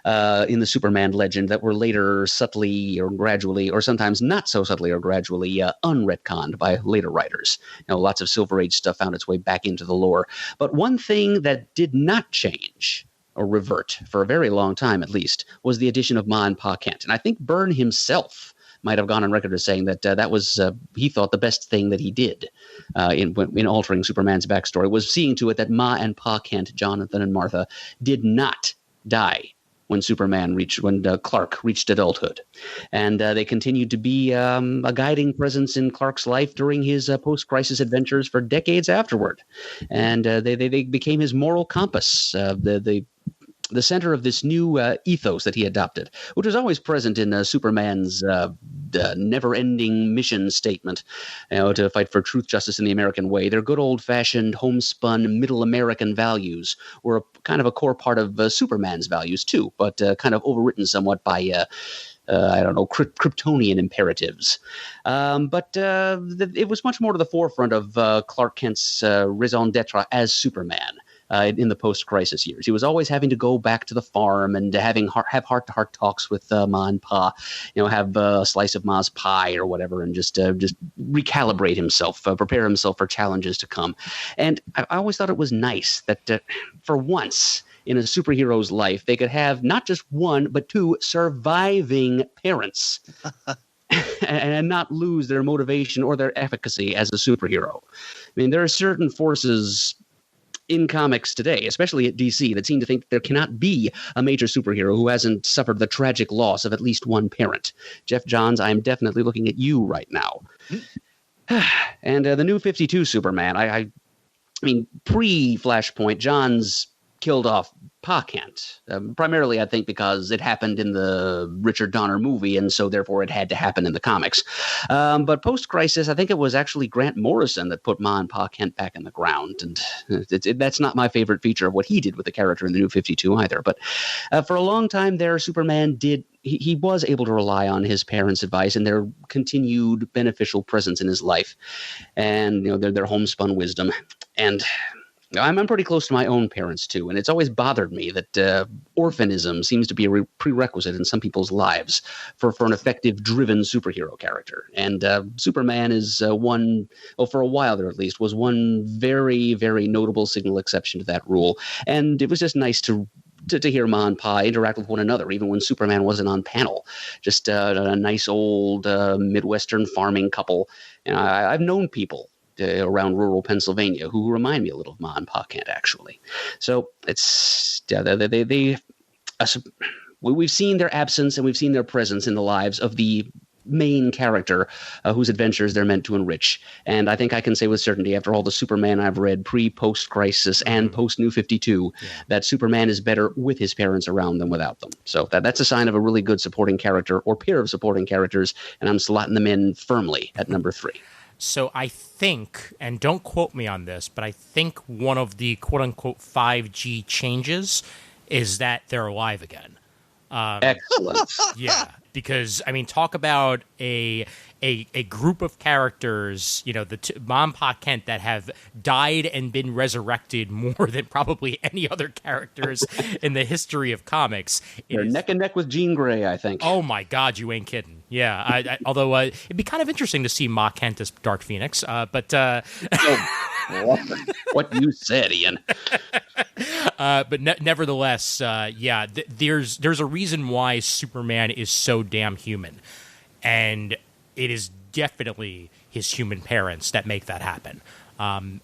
S3: in the Superman legend that were later subtly or gradually, or sometimes not so subtly or gradually, unretconned by later writers. Lots of Silver Age stuff found its way back into the lore. But one thing that did not change or revert for a very long time, at least, was the addition of Ma and Pa Kent. And I think Byrne himself might have gone on record as saying that that was, he thought, the best thing that he did in altering Superman's backstory was seeing to it that Ma and Pa Kent, Jonathan and Martha, did not die when Clark reached adulthood. And they continued to be a guiding presence in Clark's life during his post-crisis adventures for decades afterward. And they became his moral compass, the center of this new ethos that he adopted, which was always present in Superman's never-ending mission statement, to fight for truth, justice, and the American way. Their good old-fashioned, homespun, middle American values were kind of a core part of Superman's values too, but kind of overwritten somewhat by Kryptonian imperatives. But it was much more to the forefront of Clark Kent's raison d'etre as Superman. in the post-crisis years. He was always having to go back to the farm and have heart-to-heart talks with Ma and Pa, have a slice of Ma's pie or whatever, and just recalibrate himself, prepare himself for challenges to come. And I always thought it was nice that for once in a superhero's life, they could have not just one, but two surviving parents and not lose their motivation or their efficacy as a superhero. I mean, there are certain forces in comics today, especially at DC, that seem to think there cannot be a major superhero who hasn't suffered the tragic loss of at least one parent. Jeff Johns, I am definitely looking at you right now. And the New 52 Superman, I mean, pre-Flashpoint, Johns killed off Pa Kent, primarily, I think, because it happened in the Richard Donner movie, and so therefore it had to happen in the comics. But post-crisis, I think it was actually Grant Morrison that put Ma and Pa Kent back in the ground, and that's not my favorite feature of what he did with the character in the New 52 either. But for a long time there, Superman he was able to rely on his parents' advice and their continued beneficial presence in his life, and their homespun wisdom. And I'm pretty close to my own parents, too, and it's always bothered me that orphanism seems to be a prerequisite in some people's lives for an effective, driven superhero character. And Superman is for a while there at least, was one very, very notable signal exception to that rule. And it was just nice to hear Ma and Pa interact with one another, even when Superman wasn't on panel. Just a nice old Midwestern farming couple. I've known people around rural Pennsylvania who remind me a little of Ma and Pa Kent, actually. So it's we've seen their absence and we've seen their presence in the lives of the main character whose adventures they're meant to enrich. And I think I can say with certainty, after all the Superman I've read post-Crisis and post-New 52, that Superman is better with his parents around than without them. So that's a sign of a really good supporting character or pair of supporting characters, and I'm slotting them in firmly at number 3.
S1: So I think, and don't quote me on this, but I think one of the quote-unquote 5G changes is that they're alive again.
S3: Excellent.
S1: Yeah, because, I mean, talk about a group of characters, the Ma and Pa Kent that have died and been resurrected more than probably any other characters in the history of comics.
S3: They're neck and neck with Jean Grey, I think.
S1: Oh, my God, you ain't kidding. Yeah, although it'd be kind of interesting to see Ma Kent as Dark Phoenix, but...
S3: what you said, Ian.
S1: But nevertheless, there's a reason why Superman is so damn human, and it is definitely his human parents that make that happen.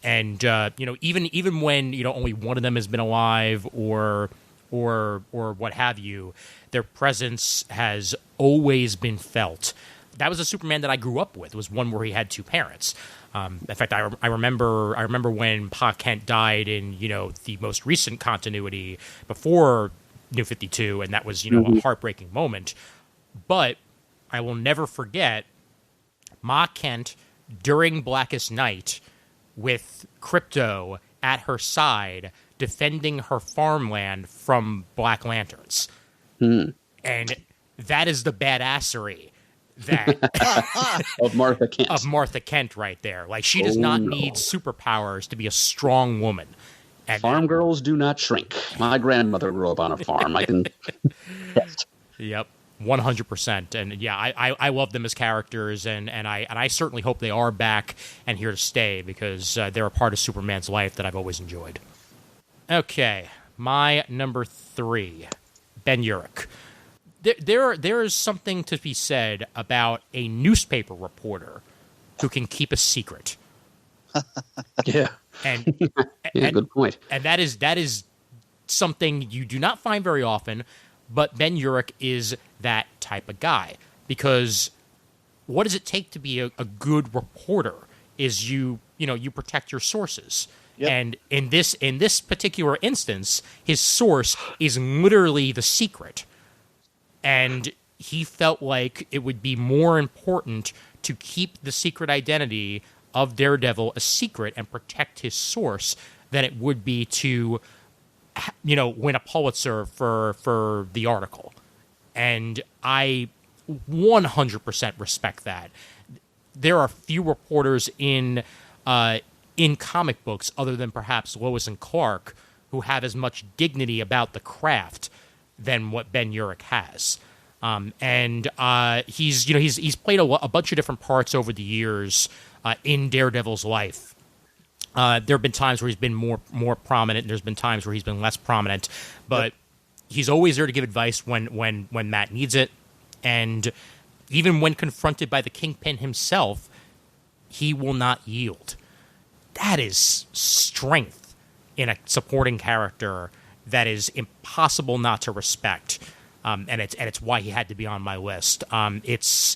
S1: Even when only one of them has been alive or what have you, their presence has always been felt. That was a Superman that I grew up with. It was one where he had two parents. In fact, I remember when Pa Kent died in the most recent continuity before New 52, and that was a heartbreaking moment. But I will never forget Ma Kent during Blackest Night with Krypto at her side defending her farmland from Black Lanterns. And that is the badassery of
S3: Martha Kent.
S1: Of Martha Kent right there. Like, she does not need superpowers to be a strong woman. And
S3: farm girls do not shrink. My grandmother grew up on a farm. I can
S1: Yep. 100%. And yeah, I love them as characters, and I certainly hope they are back and here to stay, because they're a part of Superman's life that I've always enjoyed. Okay, my number 3, Ben Urich. There is something to be said about a newspaper reporter who can keep a secret.
S4: Yeah.
S1: And
S3: good point.
S1: And that is something you do not find very often, but Ben Urich is that type of guy. Because what does it take to be a good reporter is you protect your sources. Yep. And in this particular instance, his source is literally the secret. And he felt like it would be more important to keep the secret identity of Daredevil a secret and protect his source than it would be to, win a Pulitzer for the article. And I 100% respect that. There are few reporters in comic books, other than perhaps Lois and Clark, who have as much dignity about the craft than what Ben Urich has. He's played a bunch of different parts over the years in Daredevil's life. There have been times where he's been more prominent, and there's been times where he's been less prominent. But he's always there to give advice when Matt needs it, and even when confronted by the Kingpin himself, he will not yield. That is strength in a supporting character that is impossible not to respect, and it's why he had to be on my list. It's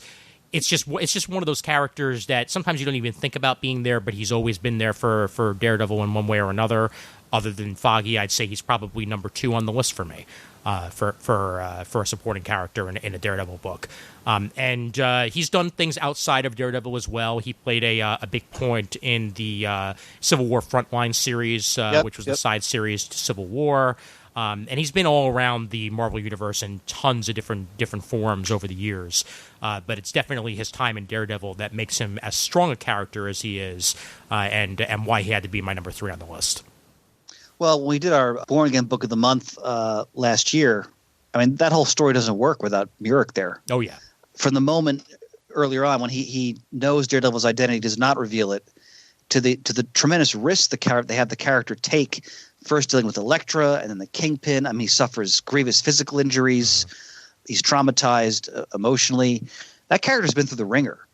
S1: just one of those characters that sometimes you don't even think about being there, but he's always been there for Daredevil in one way or another. Other than Foggy, I'd say he's probably number 2 on the list for me for a supporting character in a Daredevil book. And he's done things outside of Daredevil as well. He played a big point in the Civil War Frontline series, which was the side series to Civil War. And he's been all around the Marvel Universe in tons of different forms over the years. But it's definitely his time in Daredevil that makes him as strong a character as he is, and why he had to be my number 3 on the list.
S5: Well, when we did our Born Again Book of the Month last year, I mean, that whole story doesn't work without Urich there.
S1: Oh, yeah.
S5: From the moment earlier on when he knows Daredevil's identity, does not reveal it, to the tremendous risk they have the character take, first dealing with Elektra and then the Kingpin. I mean, he suffers grievous physical injuries. He's traumatized emotionally. That character's been through the ringer.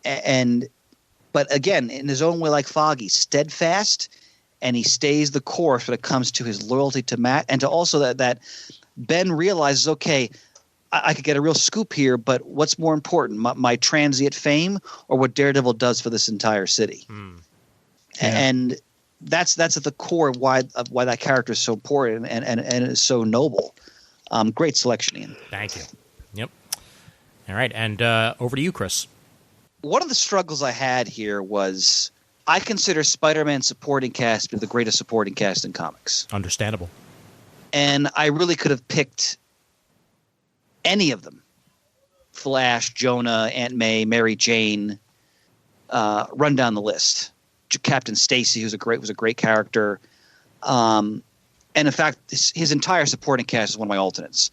S5: But again, in his own way, like Foggy, steadfast, and he stays the course when it comes to his loyalty to Matt, and to also that Ben realizes, okay, I could get a real scoop here, but what's more important, my transient fame or what Daredevil does for this entire city? And that's at the core of why that character is so important and is so noble. Great selection, Ian.
S1: Thank you. Yep. All right, and over to you, Chris.
S5: One of the struggles I had here was I consider Spider-Man supporting cast to be the greatest supporting cast in comics.
S1: Understandable.
S5: And I really could have picked any of them. Flash, Jonah, Aunt May, Mary Jane, run down the list. Captain Stacy, who was a great character. And in fact, his entire supporting cast is one of my alternates.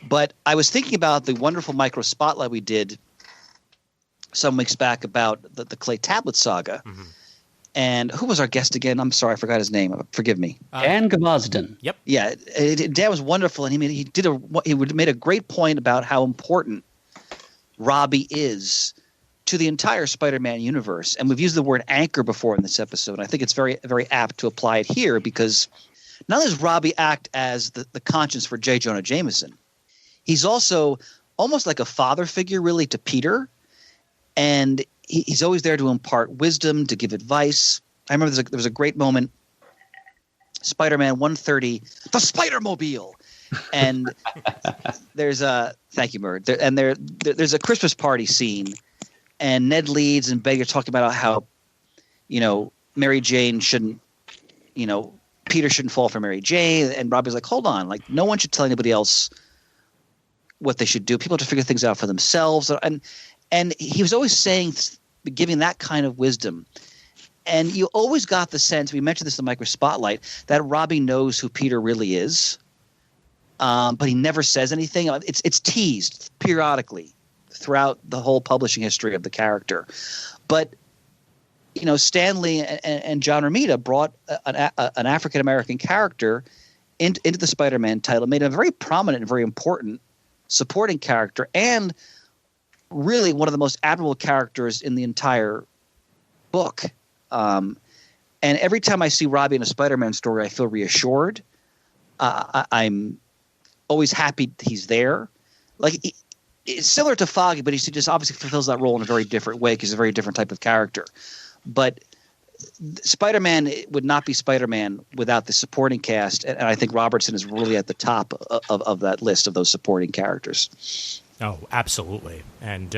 S5: But I was thinking about the wonderful micro spotlight we did some weeks back about the Clay Tablet saga. Mm-hmm. And who was our guest again? I'm sorry, I forgot his name. Forgive me.
S3: Dan Gvozden.
S1: Yep.
S5: Yeah, Dan was wonderful, and he made a great point about how important Robbie is to the entire Spider-Man universe. And we've used the word anchor before in this episode. And I think it's very, very apt to apply it here, because not only does Robbie act as the conscience for J. Jonah Jameson, he's also almost like a father figure, really, to Peter. And he's always there to impart wisdom, to give advice. I remember there was a great moment, Spider-Man 130, the Spider-Mobile. And there's a – thank you, Murd. There's a Christmas party scene, and Ned Leeds and Beggar talking about how, Mary Jane shouldn't – Peter shouldn't fall for Mary Jane. And Robbie's like, hold on. Like, no one should tell anybody else what they should do. People have to figure things out for themselves. And he was always saying – giving that kind of wisdom. And you always got the sense, we mentioned this in the Micro Spotlight, that Robbie knows who Peter really is, but he never says anything. It's teased periodically throughout the whole publishing history of the character. But, Stan Lee and John Romita brought an African-American character into the Spider-Man title, made him a very prominent and very important supporting character, and really one of the most admirable characters in the entire book. And every time I see Robbie in a Spider-Man story, I feel reassured. I'm always happy he's there. Like, it's similar to Foggy, but he just obviously fulfills that role in a very different way because he's a very different type of character. But Spider-Man would not be Spider-Man without the supporting cast, and I think Robertson is really at the top of that list of those supporting characters.
S1: Oh, absolutely. And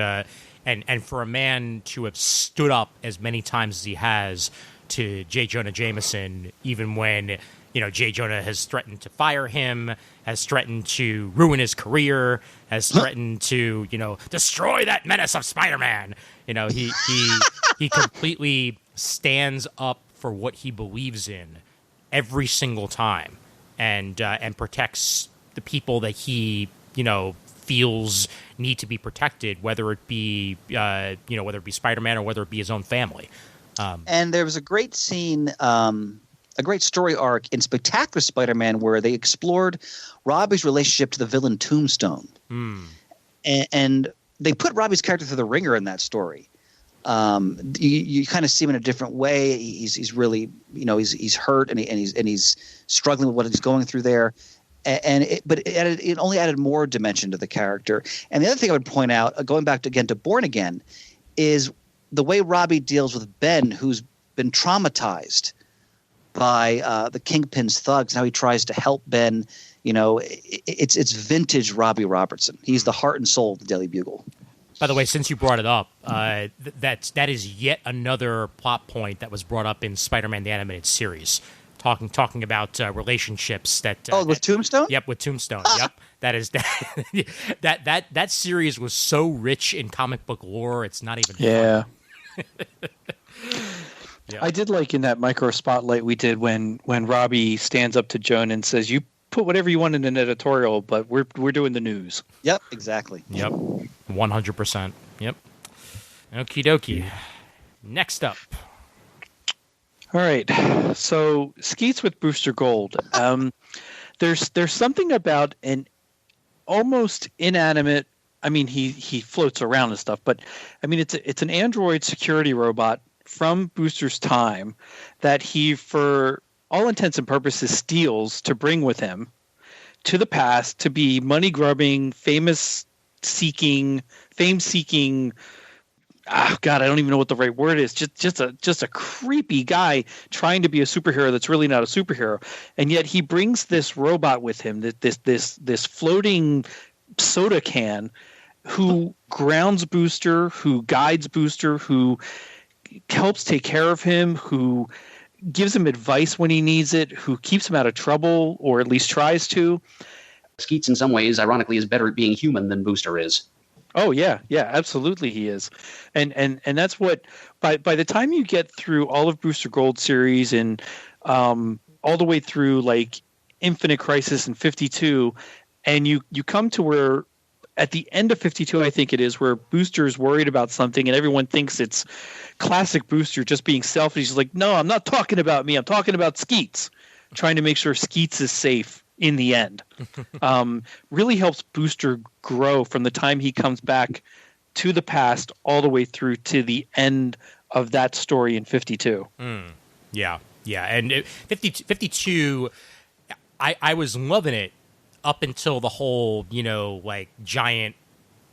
S1: for a man to have stood up as many times as he has to J. Jonah Jameson, even when, J. Jonah has threatened to fire him, has threatened to ruin his career, has threatened to, destroy that menace of Spider-Man. He completely stands up for what he believes in every single time, and protects the people that he feels need to be protected, whether it be whether it be Spider-Man or whether it be his own family.
S5: And there was a great scene, a great story arc in Spectacular Spider-Man where they explored Robbie's relationship to the villain Tombstone. And they put Robbie's character through the ringer in that story. You kind of see him in a different way. He's really, he's hurt and he's struggling with what he's going through there. But it only added more dimension to the character. And the other thing I would point out, going back to Born Again, is the way Robbie deals with Ben, who's been traumatized by the Kingpin's thugs, and how he tries to help Ben. It's vintage Robbie Robertson. He's the heart and soul of the Daily Bugle.
S1: By the way, since you brought it up, that is yet another plot point that was brought up in Spider-Man the Animated Series, talking about relationships that.
S5: With Tombstone.
S1: Yep, with Tombstone. Yep, that is that series was so rich in comic book lore. It's not even.
S4: Yeah.
S1: Fun. Yeah.
S4: I did like in that micro spotlight we did when Robbie stands up to Joan and says, "You put whatever you want in an editorial, but we're doing the news."
S5: Yep, exactly.
S1: Yep, 100%. Yep. Okie dokie. Next up.
S4: All right. So Skeets with Booster Gold. There's something about an almost inanimate. I mean, he floats around and stuff, but I mean, it's an android security robot from Booster's time that he, for all intents and purposes, steals to bring with him to the past to be money-grubbing, fame-seeking. Oh God, I don't even know what the right word is. Just a creepy guy trying to be a superhero that's really not a superhero, and yet he brings this robot with him, this floating soda can, who grounds Booster, who guides Booster, who helps take care of him, who gives him advice when he needs it, who keeps him out of trouble, or at least tries to.
S3: Skeets, in some ways, ironically, is better at being human than Booster is.
S4: Oh yeah, absolutely he is, and that's what by the time you get through all of Booster Gold series and all the way through like Infinite Crisis and 52, and you come to where at the end of 52, I think it is, where Booster's worried about something and everyone thinks it's classic Booster just being selfish. He's like, no, I'm not talking about me. I'm talking about Skeets, trying to make sure Skeets is safe in the end. Really helps Booster grow from the time he comes back to the past all the way through to the end of that story in 52.
S1: Yeah. And 52, I was loving it up until the whole, like giant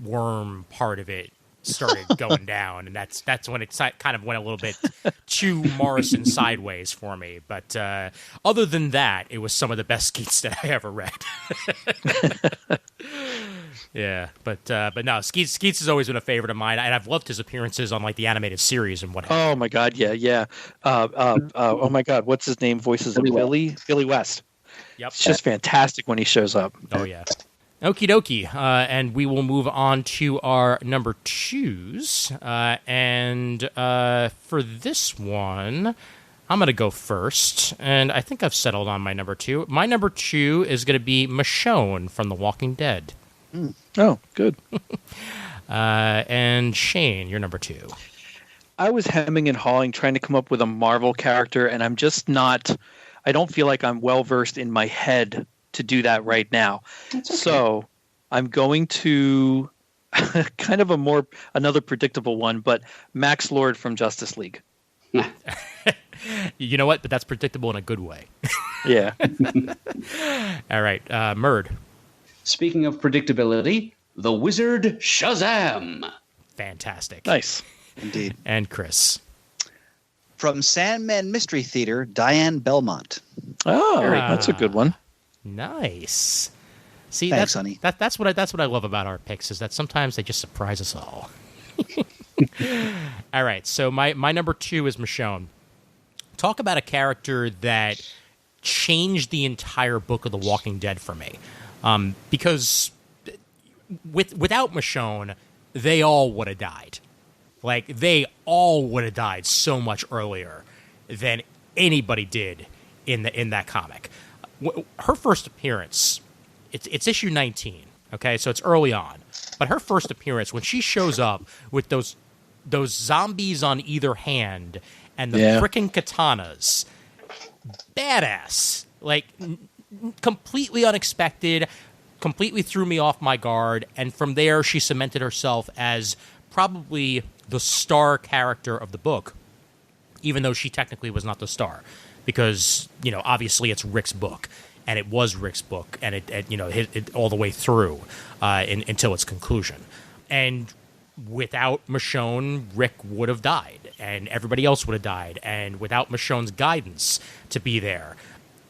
S1: worm part of it started going down, and that's when it kind of went a little bit too Morrison sideways for me. But other than that, it was some of the best Skeets that I ever read. Yeah, but no, Skeets has always been a favorite of mine, and I've loved his appearances on like the animated series and what have you.
S4: Oh my God, yeah. Oh my God, what's his name? Voices of Billy West.
S1: Yep.
S4: It's just fantastic when he shows up.
S1: Oh yeah. Okie dokie, and we will move on to our number twos. And for this one, I'm going to go first, and I think I've settled on my number two. My number two is going to be Michonne from The Walking Dead.
S4: Oh, good.
S1: And Shane, your number two.
S4: I was hemming and hawing trying to come up with a Marvel character, and I'm just not. I don't feel like I'm well versed in my head to do that right now. Okay. So I'm going to kind of another predictable one, but Max Lord from Justice League.
S1: You know what? But that's predictable in a good way.
S4: Yeah.
S1: All right. Murd.
S3: Speaking of predictability, the Wizard Shazam.
S1: Fantastic.
S4: Nice.
S5: Indeed.
S1: And Chris.
S5: From Sandman Mystery Theater, Diane Belmont.
S4: Oh, that's a good one.
S1: Nice. See,
S5: thanks, honey.
S1: That's what I love about our picks, is that sometimes they just surprise us all. All right, so my number two is Michonne. Talk about a character that changed the entire book of The Walking Dead for me, because without Michonne, they all would have died. Like, they all would have died so much earlier than anybody did in that comic. Her first appearance, it's issue 19. Okay, so it's early on, but her first appearance when she shows up with those zombies on either hand and the frickin' katanas, badass, like completely unexpected, completely threw me off my guard, and from there she cemented herself as probably the star character of the book, even though she technically was not the star, because obviously it's Rick's book, and it was Rick's book, and it hit all the way through until its conclusion. And without Michonne, Rick would have died, and everybody else would have died, and without Michonne's guidance to be there,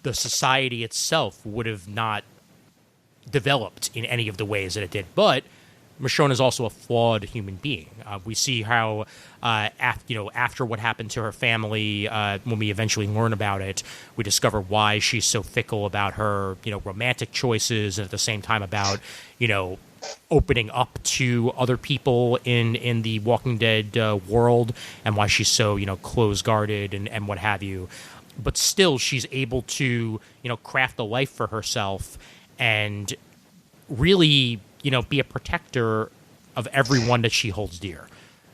S1: the society itself would have not developed in any of the ways that it did. But Michonne is also a flawed human being. We see how, after what happened to her family, when we eventually learn about it, we discover why she's so fickle about her, romantic choices, and at the same time about, opening up to other people in the Walking Dead world, and why she's so, close-guarded and what have you. But still, she's able to, craft a life for herself and really, be a protector of everyone that she holds dear.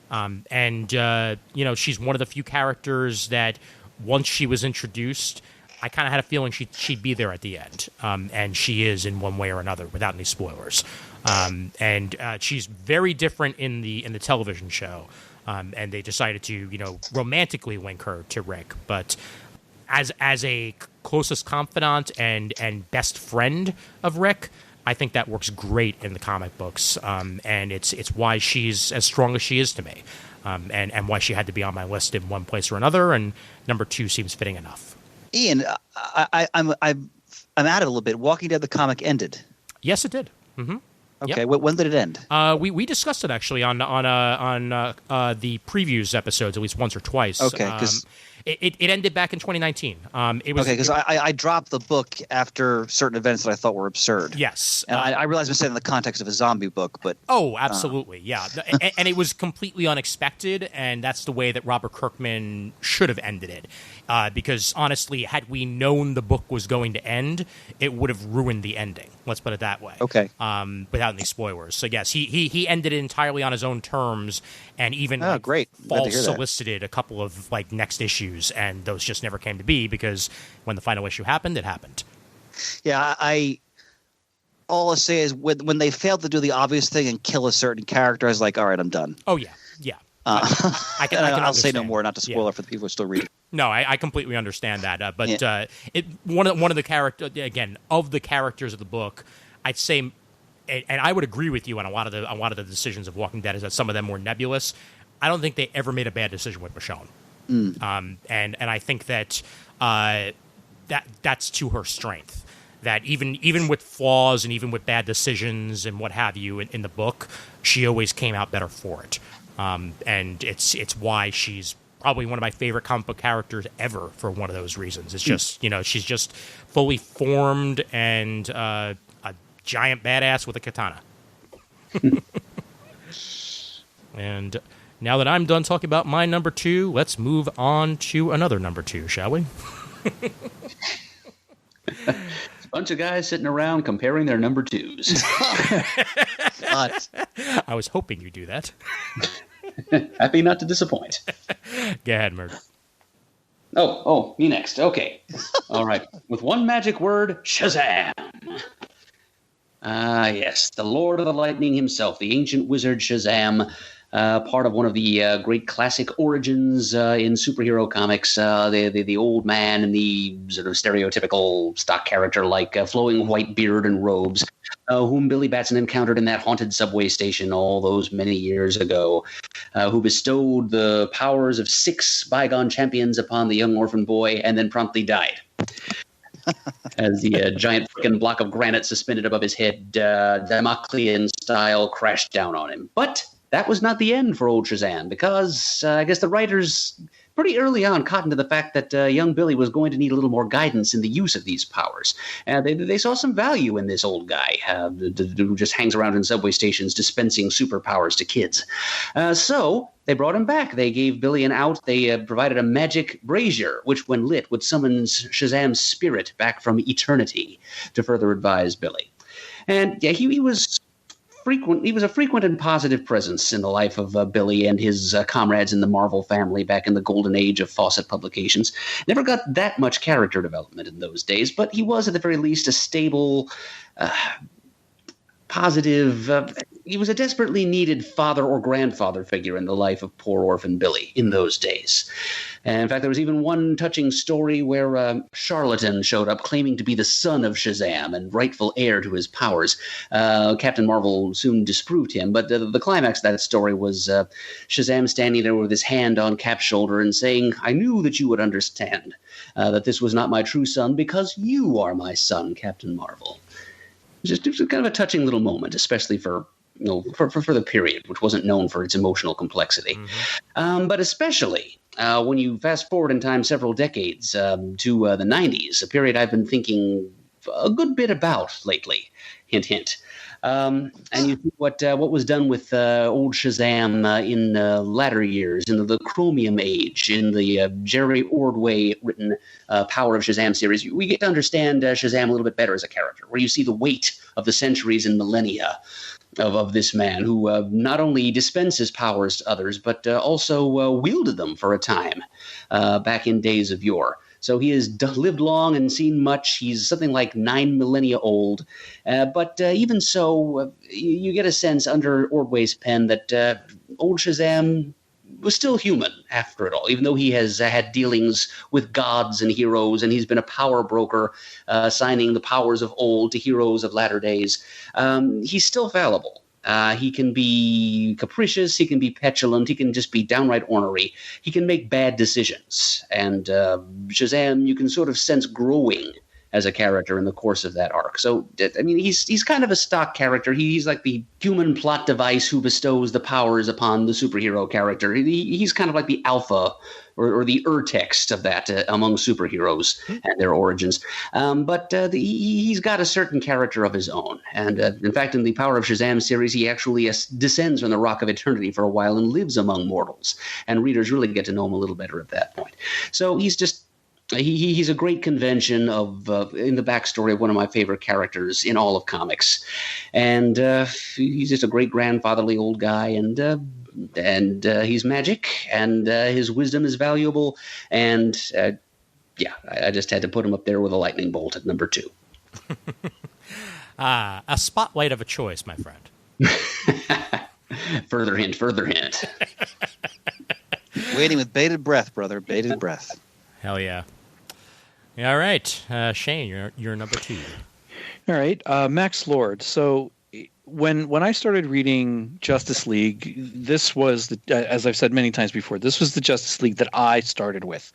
S1: She's one of the few characters that once she was introduced, I kind of had a feeling she'd be there at the end. And she is in one way or another, without any spoilers. She's very different in the television show. And they decided to, romantically link her to Rick. But as a closest confidant and best friend of Rick, I think that works great in the comic books, and it's why she's as strong as she is to me, and why she had to be on my list in one place or another. And number 2 seems fitting enough.
S5: Ian, I'm out of it a little bit. Walking Dead the comic ended.
S1: Yes, it did. Mm-hmm.
S5: Okay,
S1: yep.
S5: When did it end?
S1: We discussed it actually on the previews episodes at least once or twice.
S5: Okay, because
S1: it ended back in 2019. It was
S5: okay because I dropped the book after certain events that I thought were absurd.
S1: Yes,
S5: and I realized I said in the context of a zombie book, but
S1: absolutely, yeah, and it was completely unexpected, and that's the way that Robert Kirkman should have ended it. Because honestly, had we known the book was going to end, it would have ruined the ending. Let's put it that way.
S5: Okay.
S1: Without any spoilers. So yes, he ended it entirely on his own terms, and even
S5: great.
S1: false solicited a couple of next issues, and those just never came to be because when the final issue happened, it happened.
S5: Yeah, all I say is when they failed to do the obvious thing and kill a certain character, I was like, all right, I'm done.
S1: Oh yeah.
S5: I'll say no more, not to spoil it for the people who still read it.
S1: No, I completely understand that. One of the characters, again, of the characters of the book, I'd say, and I would agree with you on a lot of the decisions of Walking Dead, is that some of them were nebulous. I don't think they ever made a bad decision with Michonne. And I think that that's to her strength. That even with flaws and even with bad decisions and what have you in the book, she always came out better for it. And it's why she's probably one of my favorite comic book characters ever for one of those reasons. It's just, she's just fully formed and a giant badass with a katana. And now that I'm done talking about my number 2, let's move on to another number 2, shall we?
S3: Bunch of guys sitting around comparing their number 2s.
S1: I was hoping you'd do that.
S3: Happy not to disappoint.
S1: Go ahead, Murd.
S3: Oh, me next. Okay. All right. With one magic word, Shazam. Yes, the Lord of the Lightning himself, the ancient wizard Shazam, part of one of the great classic origins in superhero comics. The old man and the sort of stereotypical stock character like flowing white beard and robes, whom Billy Batson encountered in that haunted subway station all those many years ago, who bestowed the powers of 6 bygone champions upon the young orphan boy and then promptly died. As the giant frickin' block of granite suspended above his head, Damoclean style, crashed down on him. But that was not the end for old Shazam, because I guess the writers pretty early on cottoned to the fact that young Billy was going to need a little more guidance in the use of these powers. They saw some value in this old guy who just hangs around in subway stations dispensing superpowers to kids. So they brought him back. They gave Billy an out. They provided a magic brazier, which, when lit, would summon Shazam's spirit back from eternity to further advise Billy. And yeah, he was frequent. He was a frequent and positive presence in the life of Billy and his comrades in the Marvel family back in the golden age of Fawcett Publications. Never got that much character development in those days, but he was at the very least a stable, positive. He was a desperately needed father or grandfather figure in the life of poor orphan Billy in those days. And in fact, there was even one touching story where a charlatan showed up claiming to be the son of Shazam and rightful heir to his powers. Captain Marvel soon disproved him, but the climax of that story was Shazam standing there with his hand on Cap's shoulder and saying, "I knew that you would understand that this was not my true son because you are my son, Captain Marvel." It was kind of a touching little moment, especially for the period, which wasn't known for its emotional complexity. Mm-hmm. But especially when you fast forward in time several decades to the 90s, a period I've been thinking a good bit about lately, hint, hint. And you see what was done with old Shazam in latter years, in the Chromium Age, in the Jerry Ordway written Power of Shazam series. We get to understand Shazam a little bit better as a character, where you see the weight of the centuries and millennia of this man who not only dispenses powers to others, but also wielded them for a time back in days of yore. So he has lived long and seen much. He's something like 9 millennia old. But even so, you get a sense under Ordway's pen that old Shazam was still human after it all, even though he has had dealings with gods and heroes, and he's been a power broker, signing the powers of old to heroes of latter days. He's still fallible. He can be capricious, he can be petulant, he can just be downright ornery. He can make bad decisions. And Shazam, you can sort of sense growing as a character in the course of that arc. So, I mean, he's kind of a stock character. He's like the human plot device who bestows the powers upon the superhero character. He's kind of like the alpha or the urtext of that among superheroes and their origins. But he's got a certain character of his own. And in fact, in the Power of Shazam series, he actually descends from the Rock of Eternity for a while and lives among mortals. And readers really get to know him a little better at that point. So he's just... He's a great convention of in the backstory of one of my favorite characters in all of comics, and he's just a great grandfatherly old guy, and he's magic, and his wisdom is valuable, and I just had to put him up there with a lightning bolt at number 2.
S1: A spotlight of a choice, my friend.
S3: Further hint.
S5: Waiting with bated breath, brother. Bated breath.
S1: Hell yeah. All right, Shane, you're number 2.
S4: All right, Max Lord. So when I started reading Justice League, this was, as I've said many times before, this was the Justice League that I started with.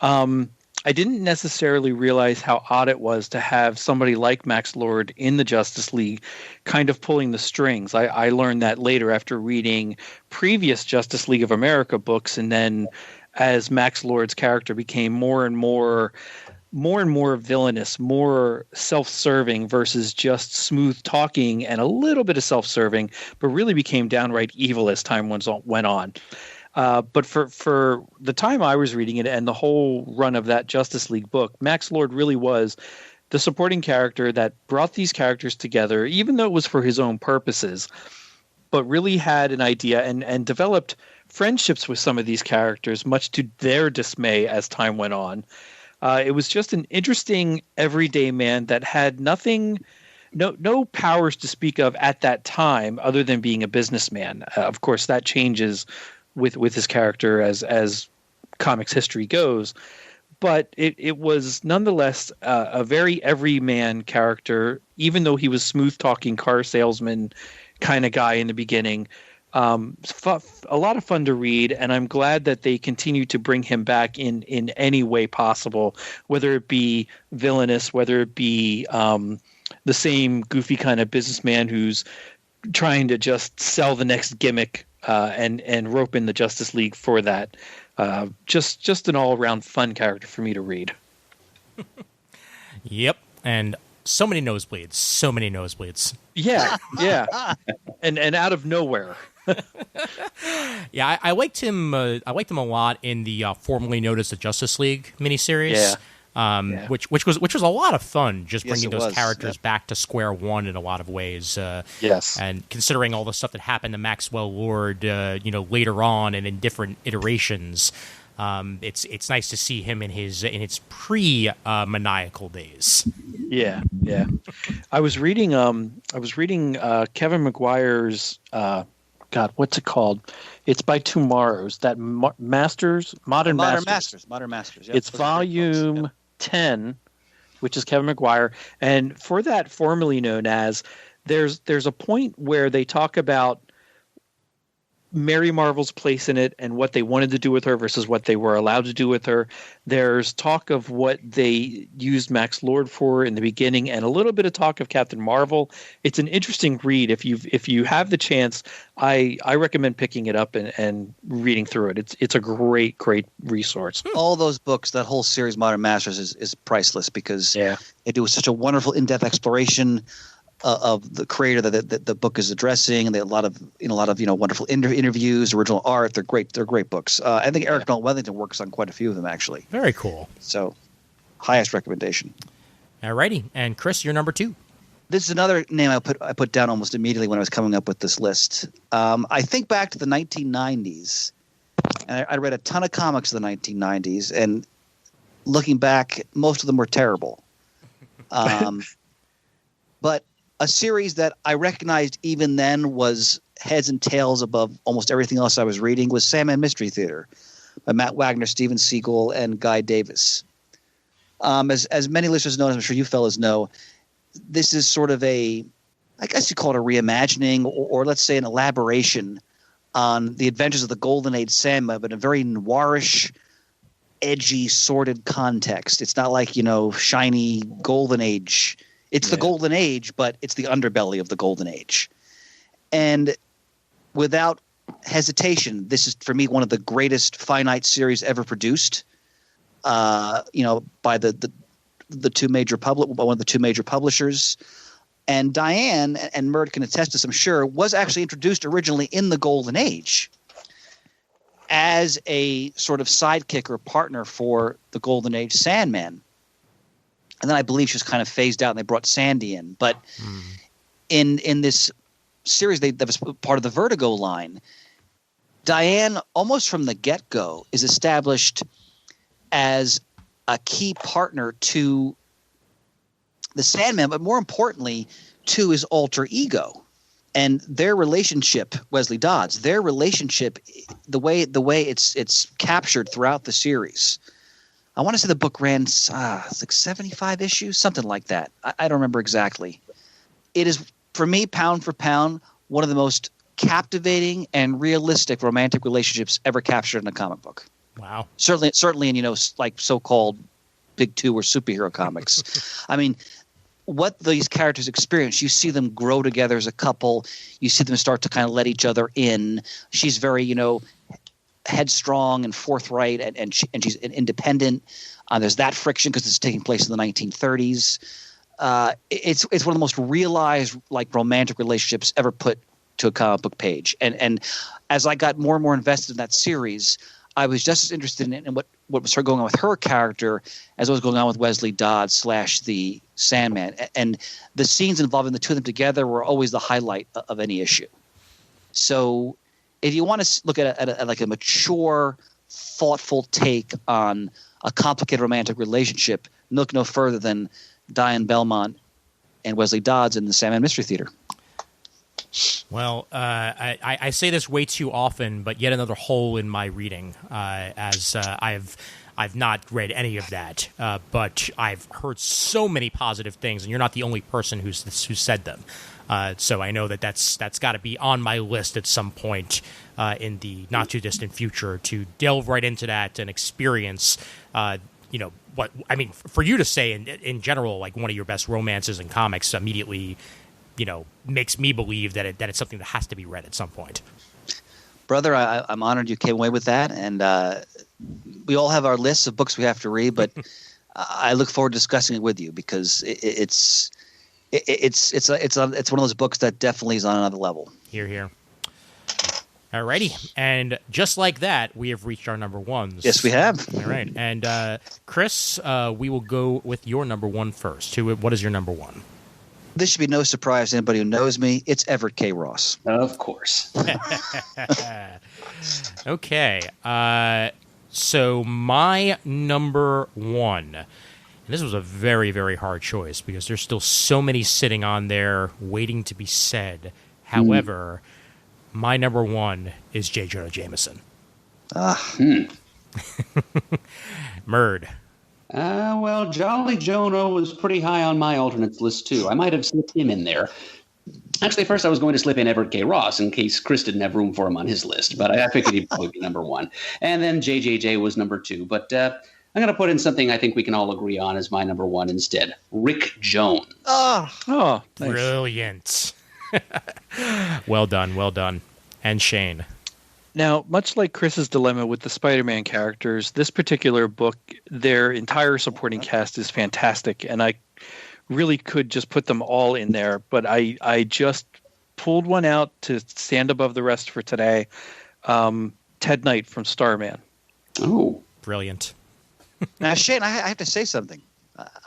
S4: I didn't necessarily realize how odd it was to have somebody like Max Lord in the Justice League kind of pulling the strings. I learned that later after reading previous Justice League of America books, and then as Max Lord's character became more and more villainous, more self-serving versus just smooth talking and a little bit of self-serving, but really became downright evil as time went on. But for the time I was reading it and the whole run of that Justice League book, Max Lord really was the supporting character that brought these characters together, even though it was for his own purposes, but really had an idea and developed friendships with some of these characters, much to their dismay as time went on. It was just an interesting everyday man that had no powers to speak of at that time other than being a businessman. Of course, that changes with his character as comics history goes. But it was nonetheless a very everyman character, even though he was smooth-talking car salesman kind of guy in the beginning. A lot of fun to read, and I'm glad that they continue to bring him back in any way possible, whether it be villainous, whether it be the same goofy kind of businessman who's trying to just sell the next gimmick and rope in the Justice League for that. Just an all around fun character for me to read.
S1: Yep, and so many nosebleeds, so many nosebleeds.
S4: Yeah, and out of nowhere.
S1: Yeah, I liked him. I liked him a lot in the formerly known as the Justice League miniseries. Which was a lot of fun, just
S5: Yes,
S1: bringing
S5: it
S1: those
S5: was.
S1: characters back to square one in a lot of ways.
S4: Yes.
S1: And considering all the stuff that happened to Maxwell Lord, later on and in different iterations, it's nice to see him in his pre-maniacal days.
S4: Yeah. I was reading Kevin McGuire's God, what's it called? It's by Tomorrow's that Modern Masters.
S5: Modern Masters. Yep.
S4: It's
S5: Those are great books.
S4: volume
S5: Yep.
S4: 10, which is Kevin McGuire, and for that formerly known as, there's a point where they talk about Mary Marvel's place in it and what they wanted to do with her versus what they were allowed to do with her. There's talk of what they used Max Lord for in the beginning, and a little bit of talk of Captain Marvel. It's an interesting read. If you have the chance, I recommend picking it up and reading through it. It's a great resource.
S5: All those books, that whole series, Modern Masters, is priceless because
S4: Yeah.
S5: they do such a wonderful in-depth exploration of the creator that the book is addressing, and they a lot of wonderful interviews, original art. They're great. They're great books. I think Eric Noel Wellington works on quite a few of them actually.
S1: Very cool.
S5: So, highest recommendation.
S1: Alrighty, and Chris, you're number 2.
S5: This is another name I put down almost immediately when I was coming up with this list. I think back to the 1990s, and I read a ton of comics in the 1990s, and looking back, most of them were terrible. But a series that I recognized even then was heads and tails above almost everything else I was reading was Sandman Mystery Theater by Matt Wagner, Steven Seagal, and Guy Davis. As many listeners know, as I'm sure you fellas know, this is sort of I guess you call it a reimagining or let's say an elaboration on the adventures of the Golden Age Sandman, but in a very noirish, edgy, sordid context. It's not like, shiny Golden Age. It's the Golden Age, but it's the underbelly of the Golden Age. And without hesitation, this is, for me, one of the greatest finite series ever produced, by one of the two major publishers. And Diane and Mert can attest to this, I'm sure, was actually introduced originally in the Golden Age as a sort of sidekick or partner for the Golden Age Sandman. And then I believe she was kind of phased out and they brought Sandy in. But in this series that was part of the Vertigo line, Diane, almost from the get-go, is established as a key partner to the Sandman, but more importantly, to his alter ego. And their relationship, Wesley Dodds, their relationship, the way it's captured throughout the series. I want to say the book ran it's like 75 issues, something like that. I don't remember exactly. It is, for me, pound for pound, one of the most captivating and realistic romantic relationships ever captured in a comic book.
S1: Wow.
S5: Certainly in, like so-called big two or superhero comics. I mean, what these characters experience, you see them grow together as a couple. You see them start to kind of let each other in. She's very, headstrong and forthright, and she's independent. There's that friction because it's taking place in the 1930s. It's one of the most realized romantic relationships ever put to a comic book page. And as I got more and more invested in that series, I was just as interested in what was going on with her character as what was going on with Wesley Dodds / the Sandman. And the scenes involving the two of them together were always the highlight of any issue. So if you want to look at a mature, thoughtful take on a complicated romantic relationship, look no further than Diane Belmont and Wesley Dodds in the Sandman Mystery Theater.
S1: Well, I say this way too often, but yet another hole in my reading, as I've not read any of that, but I've heard so many positive things, and you're not the only person who said them. So I know that's got to be on my list at some point in the not too distant future to delve right into that and experience. What I mean, for you to say in general, like one of your best romances in comics, immediately, makes me believe that it's something that has to be read at some point.
S5: Brother, I'm honored you came away with that, and we all have our lists of books we have to read, but I look forward to discussing it with you because it's one of those books that definitely is on another level.
S1: Hear, hear. Alrighty, and just like that, we have reached our number ones.
S5: Yes, we have.
S1: All right, and Chris, we will go with your number one first. What is your number one?
S5: This should be no surprise to anybody who knows me. It's Everett K. Ross.
S3: Of course.
S1: Okay, so my number one, and this was a very, very hard choice because there's still so many sitting on there waiting to be said. However, my number one is J. Jonah Jameson. Murd.
S3: Well, Jolly Jonah was pretty high on my alternates list, too. I might have slipped him in there. Actually, first I was going to slip in Everett K. Ross in case Chris didn't have room for him on his list, but I figured he'd probably be number one. And then JJJ was number two, but I'm going to put in something I think we can all agree on as my number one instead. Rick Jones.
S4: Oh, nice.
S1: Brilliant. Well done, well done. And Shane.
S4: Now, much like Chris's dilemma with the Spider-Man characters, this particular book, their entire supporting cast is fantastic, and I really could just put them all in there, but I just pulled one out to stand above the rest for today. Ted Knight from Starman.
S3: Oh.
S1: Brilliant.
S5: Now, Shane, I have to say something.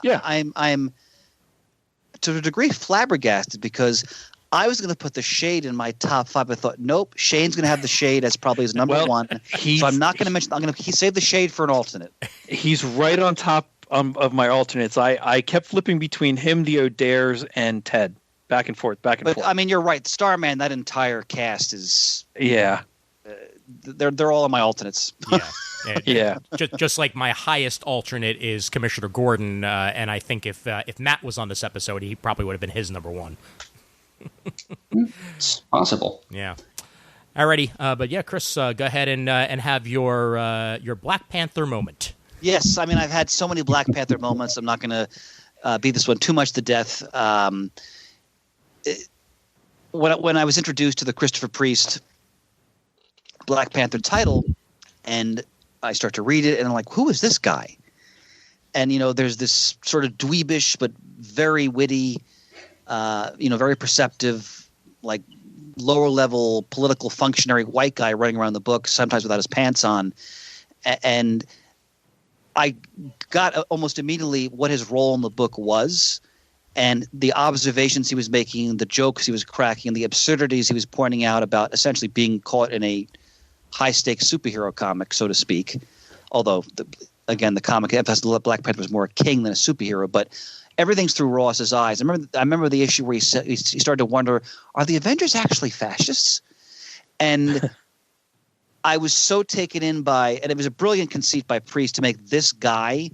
S4: Yeah.
S5: I'm to a degree flabbergasted because I was going to put the Shade in my top five. I thought, nope, Shane's going to have the Shade as probably his number one. So I'm not going to mention. I'm going to save the Shade for an alternate.
S4: He's right on top of my alternates. I kept flipping between him, the O'Dares, and Ted, back and forth.
S5: But I mean, you're right. Starman, that entire cast is they're all on my alternates.
S1: Yeah.
S4: Yeah.
S1: Just like my highest alternate is Commissioner Gordon, and I think if Matt was on this episode, he probably would have been his number one.
S3: It's possible.
S1: Yeah. Alrighty, but yeah, Chris, go ahead and have your Black Panther moment.
S5: Yes, I mean I've had so many Black Panther moments. I'm not going to beat this one too much to death. When I was introduced to the Christopher Priest Black Panther title, and I start to read it, and I'm like, who is this guy? And there's this sort of dweebish but very witty. Very perceptive, like lower level political functionary white guy running around the book, sometimes without his pants on. And I got almost immediately what his role in the book was and the observations he was making, the jokes he was cracking, the absurdities he was pointing out about essentially being caught in a high stakes superhero comic, so to speak. Although, the comic emphasized Black Panther was more a king than a superhero, but everything's through Ross's eyes. I remember the issue where he started to wonder, are the Avengers actually fascists? And I was so taken in by, and it was a brilliant conceit by Priest to make this guy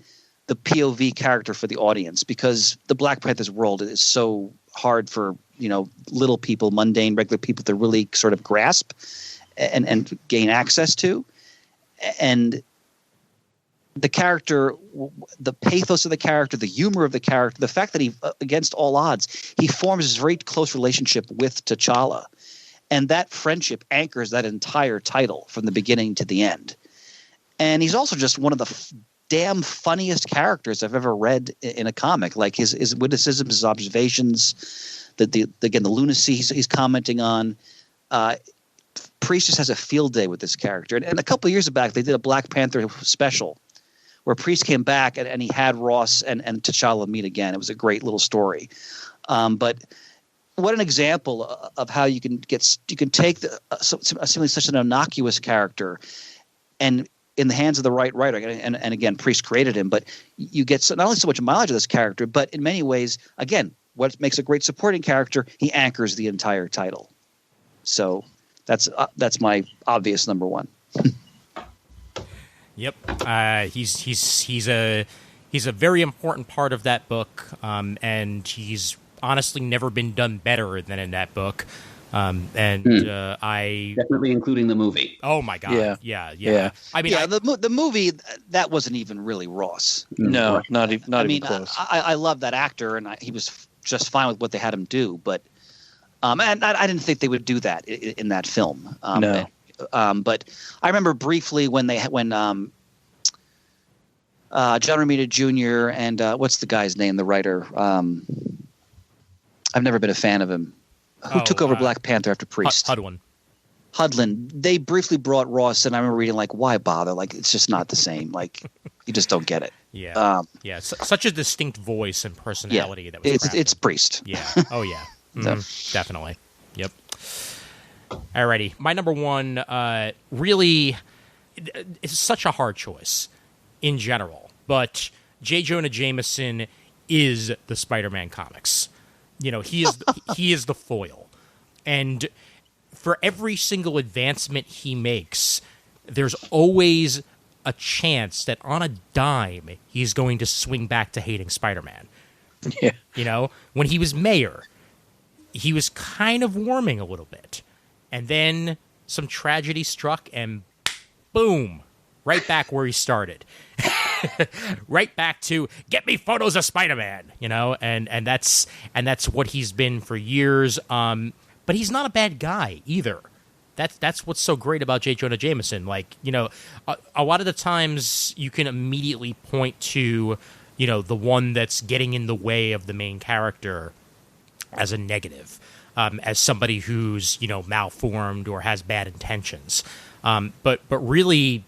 S5: the POV character for the audience, because the Black Panther's world is so hard for little people, mundane, regular people to really sort of grasp and gain access to. And the character, the pathos of the character, the humor of the character, the fact that he, against all odds, he forms this very close relationship with T'Challa. And that friendship anchors that entire title from the beginning to the end. And he's also just one of the damn funniest characters I've ever read in a comic. Like his witticisms, his observations, the lunacy he's commenting on. Priest just has a field day with this character. And a couple of years back, they did a Black Panther special where Priest came back and he had Ross and T'Challa meet again. It was a great little story. But what an example of how you can take seemingly such an innocuous character and in the hands of the right writer, and again, Priest created him, but you get not only so much mileage of this character, but in many ways, again, what makes a great supporting character, he anchors the entire title. So that's my obvious number one.
S1: Yep, he's a very important part of that book, and he's honestly never been done better than in that book. I
S3: definitely including the movie.
S1: Oh my god! Yeah. I mean,
S5: the movie that wasn't even really Ross.
S4: No, not even close.
S5: I love that actor, and he was just fine with what they had him do. But and I didn't think they would do that in that film.
S4: No.
S5: But I remember briefly when John Romita Jr. and what's the guy's name? The writer. I've never been a fan of him. Who took over Black Panther after Priest? Hudlin. They briefly brought Ross, and I remember reading like, "Why bother? Like, it's just not the same. Like, you just don't get it."
S1: Yeah, such a distinct voice and personality that was.
S5: It's Priest.
S1: Yeah. Oh yeah. Definitely. Yep. Alrighty, my number one. Really, it's such a hard choice in general, but J. Jonah Jameson is the Spider-Man comics. You know, he is the foil, and for every single advancement he makes, there's always a chance that on a dime he's going to swing back to hating Spider-Man.
S5: Yeah.
S1: You know, when he was mayor, he was kind of warming a little bit, and then some tragedy struck, and boom, right back where he started. Right back to get me photos of Spider-Man, you know, and that's what he's been for years. But he's not a bad guy either. That's what's so great about J. Jonah Jameson. Like, you know, a lot of the times you can immediately point to, you know, the one that's getting in the way of the main character as a negative, as somebody who's, you know, malformed or has bad intentions. But really,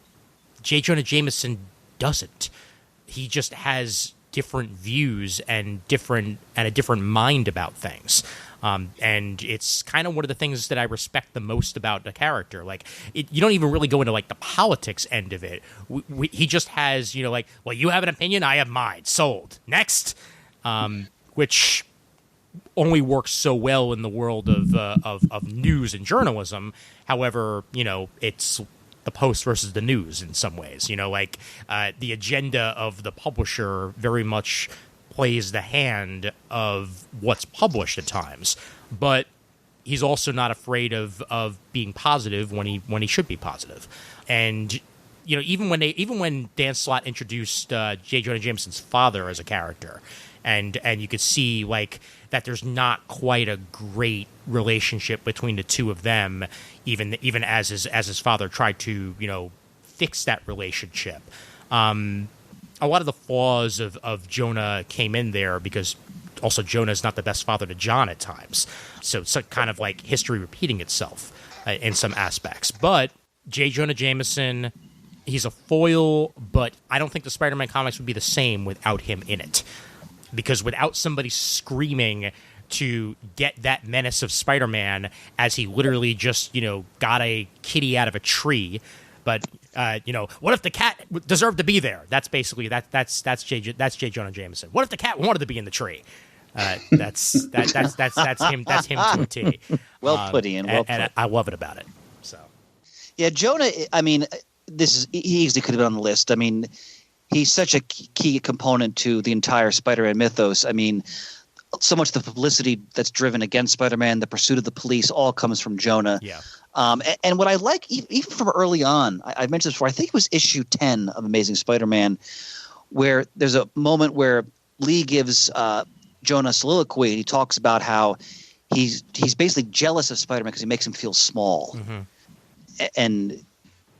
S1: J. Jonah Jameson doesn't. He just has different views and a different mind about things. And it's kind of one of the things that I respect the most about the character. Like, you don't even really go into like the politics end of it. He just has, you know, like, well, you have an opinion, I have mine. Sold. Next. Which only works so well in the world of news and journalism. However, you know, it's the Post versus the News in some ways. You know, like the agenda of the publisher very much plays the hand of what's published at times, but he's also not afraid of being positive when he should be positive. And you know, even when Dan Slott introduced J. Jonah Jameson's father as a character, and you could see like that there's not quite a great relationship between the two of them, even as his father tried to, you know, fix that relationship. A lot of the flaws of Jonah came in there because also Jonah is not the best father to John at times. So it's kind of like history repeating itself in some aspects. But J. Jonah Jameson, he's a foil, but I don't think the Spider-Man comics would be the same without him in it. Because without somebody screaming to get that menace of Spider-Man as he literally just, you know, got a kitty out of a tree, but you know, what if the cat deserved to be there? That's basically that's J. Jonah Jameson. What if the cat wanted to be in the tree? That's him to a T.
S5: Well put, Ian. Well put.
S1: And I love it about it. So
S5: yeah, Jonah. I mean, he easily could have been on the list. I mean, he's such a key component to the entire Spider-Man mythos. I mean, so much of the publicity that's driven against Spider-Man, the pursuit of the police, all comes from Jonah.
S1: Yeah.
S5: And what I like, even from early on, I mentioned this before, I think it was issue 10 of Amazing Spider-Man, where there's a moment where Lee gives Jonah a soliloquy, and he talks about how he's basically jealous of Spider-Man because he makes him feel small. Mm-hmm. And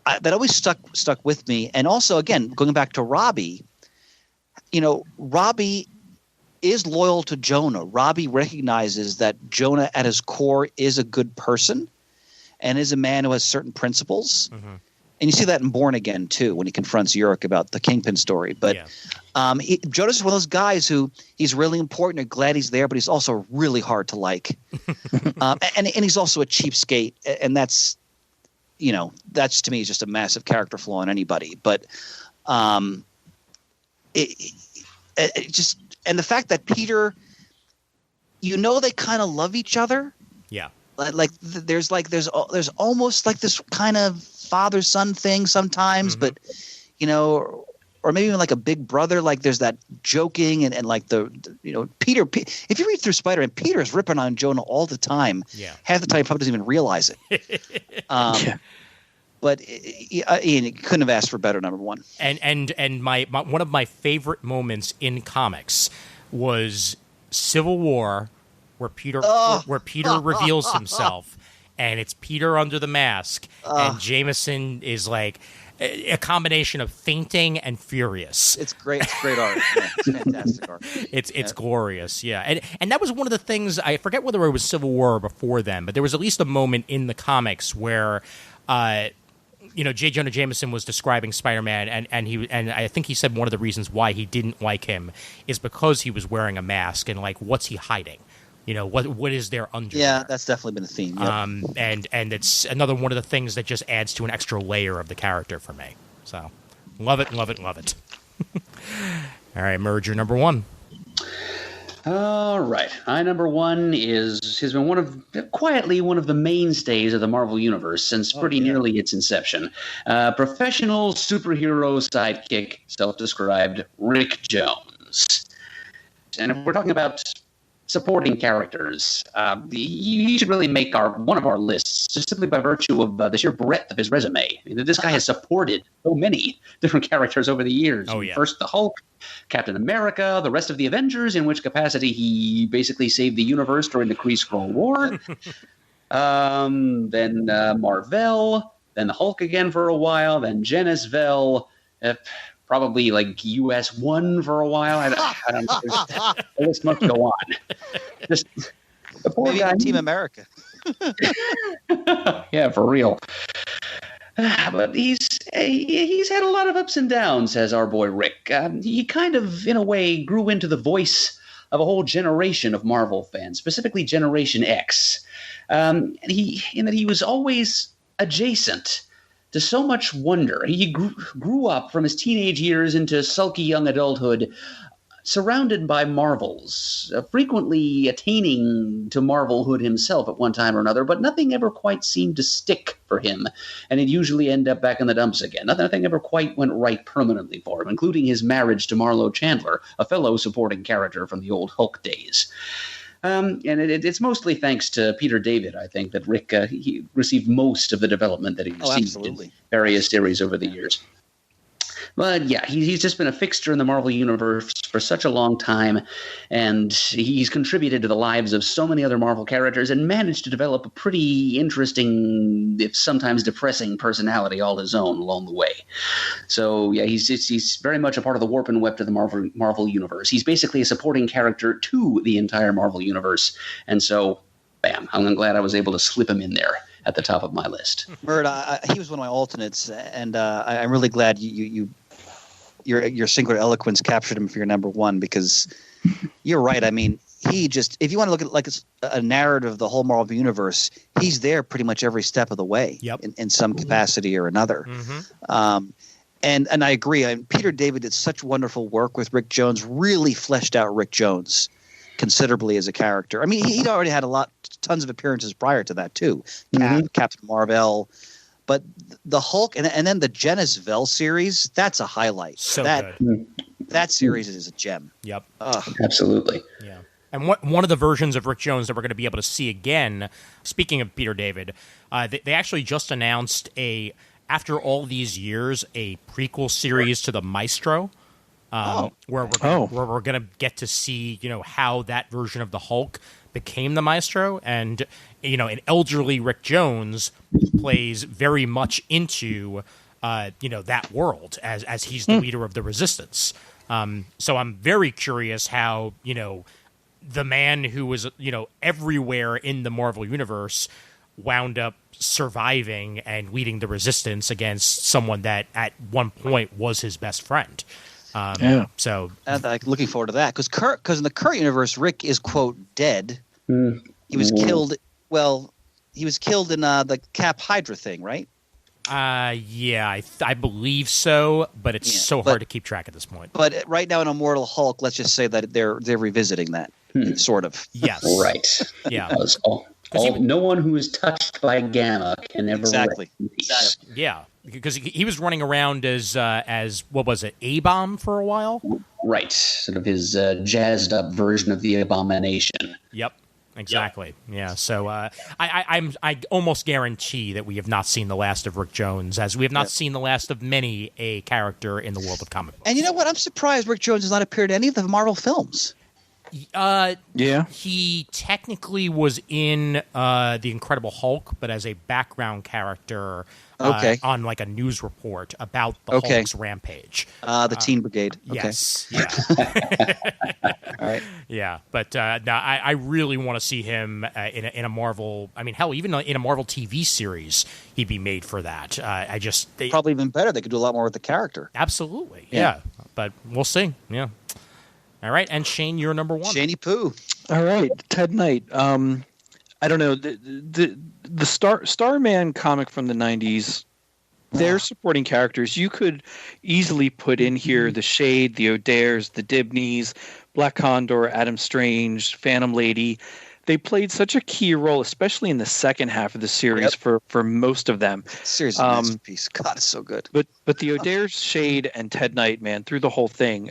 S5: that always stuck with me. And also, again, going back to Robbie, you know, Robbie is loyal to Jonah. Robbie recognizes that Jonah at his core is a good person and is a man who has certain principles. Mm-hmm. And you see that in Born Again, too, when he confronts Yurik about the Kingpin story. But Jonah's one of those guys who he's really important and glad he's there, but he's also really hard to like. And he's also a cheapskate. And that's, you know, that's to me is just a massive character flaw in anybody. But it just – and the fact that Peter, you know, they kind of love each other.
S1: Yeah.
S5: There's almost like this kind of father-son thing sometimes, mm-hmm. but you know, or maybe even like a big brother. Like there's that joking and like the you know, Peter. If you read through Spider-Man, Peter's ripping on Jonah all the time.
S1: Yeah.
S5: Half the time, he probably doesn't even realize it. Yeah. But Ian couldn't have asked for better, number one.
S1: And my one of my favorite moments in comics was Civil War, where Peter reveals himself, and it's Peter under the mask, and Jameson is like, a combination of fainting and furious.
S5: It's great. It's great art. Yeah, it's fantastic art.
S1: It's glorious, yeah. And that was one of the things, I forget whether it was Civil War or before then, but there was at least a moment in the comics where J. Jonah Jameson was describing Spider-Man, and I think he said one of the reasons why he didn't like him is because he was wearing a mask, and like, what's he hiding? What is there under?
S5: Yeah,
S1: there?
S5: that's definitely been a theme. Yep.
S1: And it's another one of the things that just adds to an extra layer of the character for me. So, love it. All right, Merger number 1.
S3: All right. My number 1 has been quietly one of the mainstays of the Marvel Universe since pretty nearly its inception. Professional superhero sidekick, self-described Rick Jones. And if we're talking about supporting characters, he should really make one of our lists just simply by virtue of the sheer breadth of his resume. This guy has supported so many different characters over the years.
S1: Oh, yeah.
S3: First the Hulk, Captain America, the rest of the Avengers, in which capacity he basically saved the universe during the Kree-Skrull War. Then Marvel, then the Hulk again for a while, then Genesville, probably like US 1 for a while. I don't know. The list must go on. Just the poor
S5: Maybe
S3: guy.
S5: Team America.
S3: Yeah, for real. But he's had a lot of ups and downs, says our boy Rick. He kind of, in a way, grew into the voice of a whole generation of Marvel fans, specifically Generation X. In that he was always adjacent to so much wonder. He grew up from his teenage years into sulky young adulthood, surrounded by Marvels, frequently attaining to Marvelhood himself at one time or another, but nothing ever quite seemed to stick for him, and he'd usually end up back in the dumps again. Nothing ever quite went right permanently for him, including his marriage to Marlo Chandler, a fellow supporting character from the old Hulk days. And it's mostly thanks to Peter David, I think, that Rick he received most of the development that he received in various series over the years. But yeah, he's just been a fixture in the Marvel Universe for such a long time, and he's contributed to the lives of so many other Marvel characters and managed to develop a pretty interesting, if sometimes depressing, personality all his own along the way. So yeah, he's very much a part of the warp and weft of the Marvel Universe. He's basically a supporting character to the entire Marvel Universe, and so, bam, I'm glad I was able to slip him in there at the top of my list.
S5: Mert, he was one of my alternates, and I'm really glad your singular eloquence captured him for your number 1, because you're right. I mean, if you want to look at like a narrative of the whole Marvel Universe, he's there pretty much every step of the way.
S1: Yep.
S5: In some capacity or another.
S1: Mm-hmm.
S5: And I agree. Peter David did such wonderful work with Rick Jones, really fleshed out Rick Jones considerably as a character. I mean, he'd already had tons of appearances prior to that too. Captain Marvel, but the Hulk and then the Genesville series, that's a highlight.
S1: So good.
S5: That series is a gem.
S1: Yep.
S3: Absolutely.
S1: Yeah. And one of the versions of Rick Jones that we're going to be able to see again, speaking of Peter David, they actually just announced after all these years, a prequel series to the Maestro. Where we're going to get to see, how that version of the Hulk became the Maestro, and an elderly Rick Jones plays very much into that world as he's the leader of the Resistance. So I'm very curious how the man who was everywhere in the Marvel Universe wound up surviving and leading the Resistance against someone that at one point was his best friend. So
S5: I'm looking forward to that, because in the current universe, Rick is, quote, dead. He was killed. Well, he was killed in the Cap Hydra thing, right?
S1: Yeah, I believe so, but it's so hard to keep track at this point.
S5: But right now in Immortal Hulk, let's just say that they're revisiting that, sort of.
S1: Yes.
S3: Right.
S1: Yeah.
S3: No one who is touched by Gamma can ever
S5: Exactly.
S1: Yeah, because he was running around as what was it, A-Bomb for a while?
S3: Right, sort of his jazzed up version of the Abomination.
S1: Yep. Exactly. Yeah. So I almost guarantee that we have not seen the last of Rick Jones, as we have not seen the last of many a character in the world of comic books.
S5: And you know what? I'm surprised Rick Jones has not appeared in any of the Marvel films.
S4: Yeah.
S1: He technically was in The Incredible Hulk, but as a background character on like a news report about the Hulk's rampage.
S5: The Teen Brigade. Okay.
S1: Yes. Yeah.
S5: All right.
S1: Yeah. But no, I really want to see him in a Marvel. I mean, hell, even in a Marvel TV series, he'd be made for that.
S5: Probably even better. They could do a lot more with the character.
S1: Absolutely. Yeah. But we'll see. Yeah. All right, and Shane, you're number one.
S5: Shaney Poo.
S4: All right, Ted Knight. I don't know the Starman comic from the '90s. They're supporting characters. You could easily put in here the Shade, the O'Dares, the Dibneys, Black Condor, Adam Strange, Phantom Lady. They played such a key role, especially in the second half of the series for most of them.
S5: Series of masterpiece. God, it's so good.
S4: But the O'Dares, Shade, and Ted Knight, man, through the whole thing.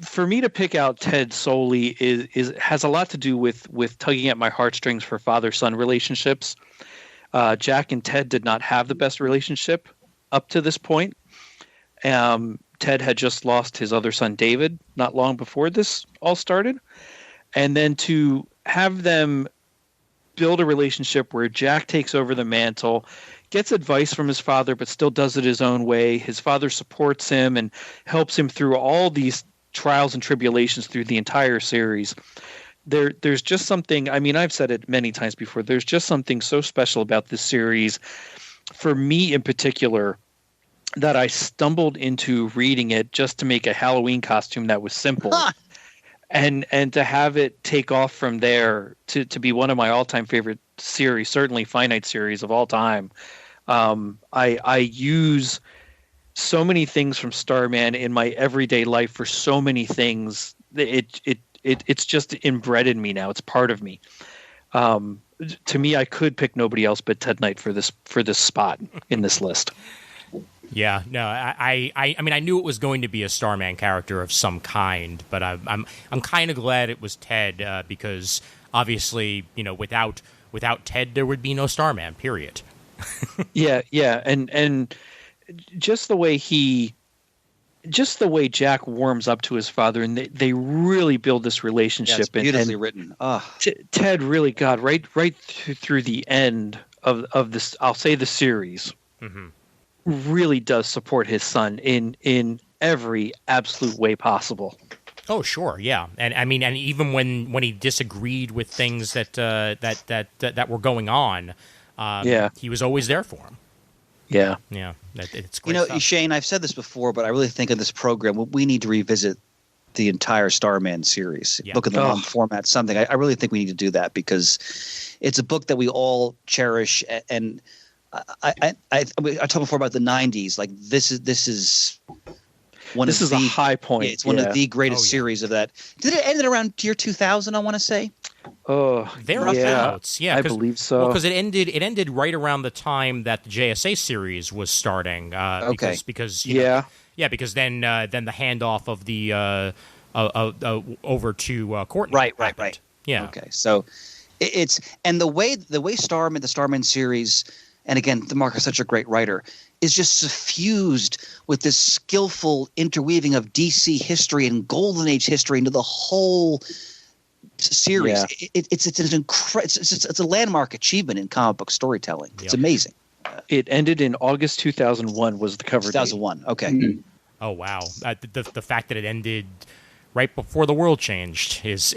S4: For me to pick out Ted solely has a lot to do with tugging at my heartstrings for father-son relationships. Jack and Ted did not have the best relationship up to this point. Ted had just lost his other son David not long before this all started, and then to have them build a relationship where Jack takes over the mantle, gets advice from his father, but still does it his own way. His father supports him and helps him through all these trials and tribulations through the entire series. There's just something, I mean, I've said it many times before, there's just something so special about this series, for me in particular, that I stumbled into reading it just to make a Halloween costume that was simple. And to have it take off from there to be one of my all-time favorite series, certainly finite series of all time. I use so many things from Starman in my everyday life for so many things. It's just inbred in me now. It's part of me. To me, I could pick nobody else but Ted Knight for this spot in this list.
S1: Yeah, no, I mean, I knew it was going to be a Starman character of some kind, but I'm kind of glad it was Ted because obviously, you know, without Ted, there would be no Starman. Period.
S4: Yeah, and just the way Jack warms up to his father, and they really build this relationship.
S5: Yeah, it's beautifully written.
S4: Ted really got right through the end of this. I'll say the series really does support his son in every absolute way possible.
S1: Oh, sure, yeah, and I mean, and even when he disagreed with things that were going on, he was always there for him.
S4: Yeah.
S1: It's great.
S5: You know,
S1: stuff.
S5: Shane, I've said this before, but I really think in this program we need to revisit the entire Starman series.
S1: Yeah.
S5: Look at them on format, something. I really think we need to do that because it's a book that we all cherish. And I talked before about the '90s. Like this is one.
S4: This is a high point.
S5: Yeah, it's one of the greatest series of that. Did it end around year 2000? I want to say.
S4: Oh,
S1: thereabouts. Yeah,
S4: I believe so.
S1: Because it ended right around the time that the JSA series was starting. Because because then the handoff of the over to Courtney.
S5: Right.
S1: Yeah.
S5: Okay. So it's and the way the Starman series, and again, DeMarco is such a great writer, is just suffused with this skillful interweaving of DC history and Golden Age history into the whole series. Yeah. It's a landmark achievement in comic book storytelling. It's amazing.
S4: It ended in August 2001 was the cover
S5: 2001.
S4: date.
S5: Okay.
S3: Mm-hmm.
S1: Oh wow. The fact that it ended right before the world changed is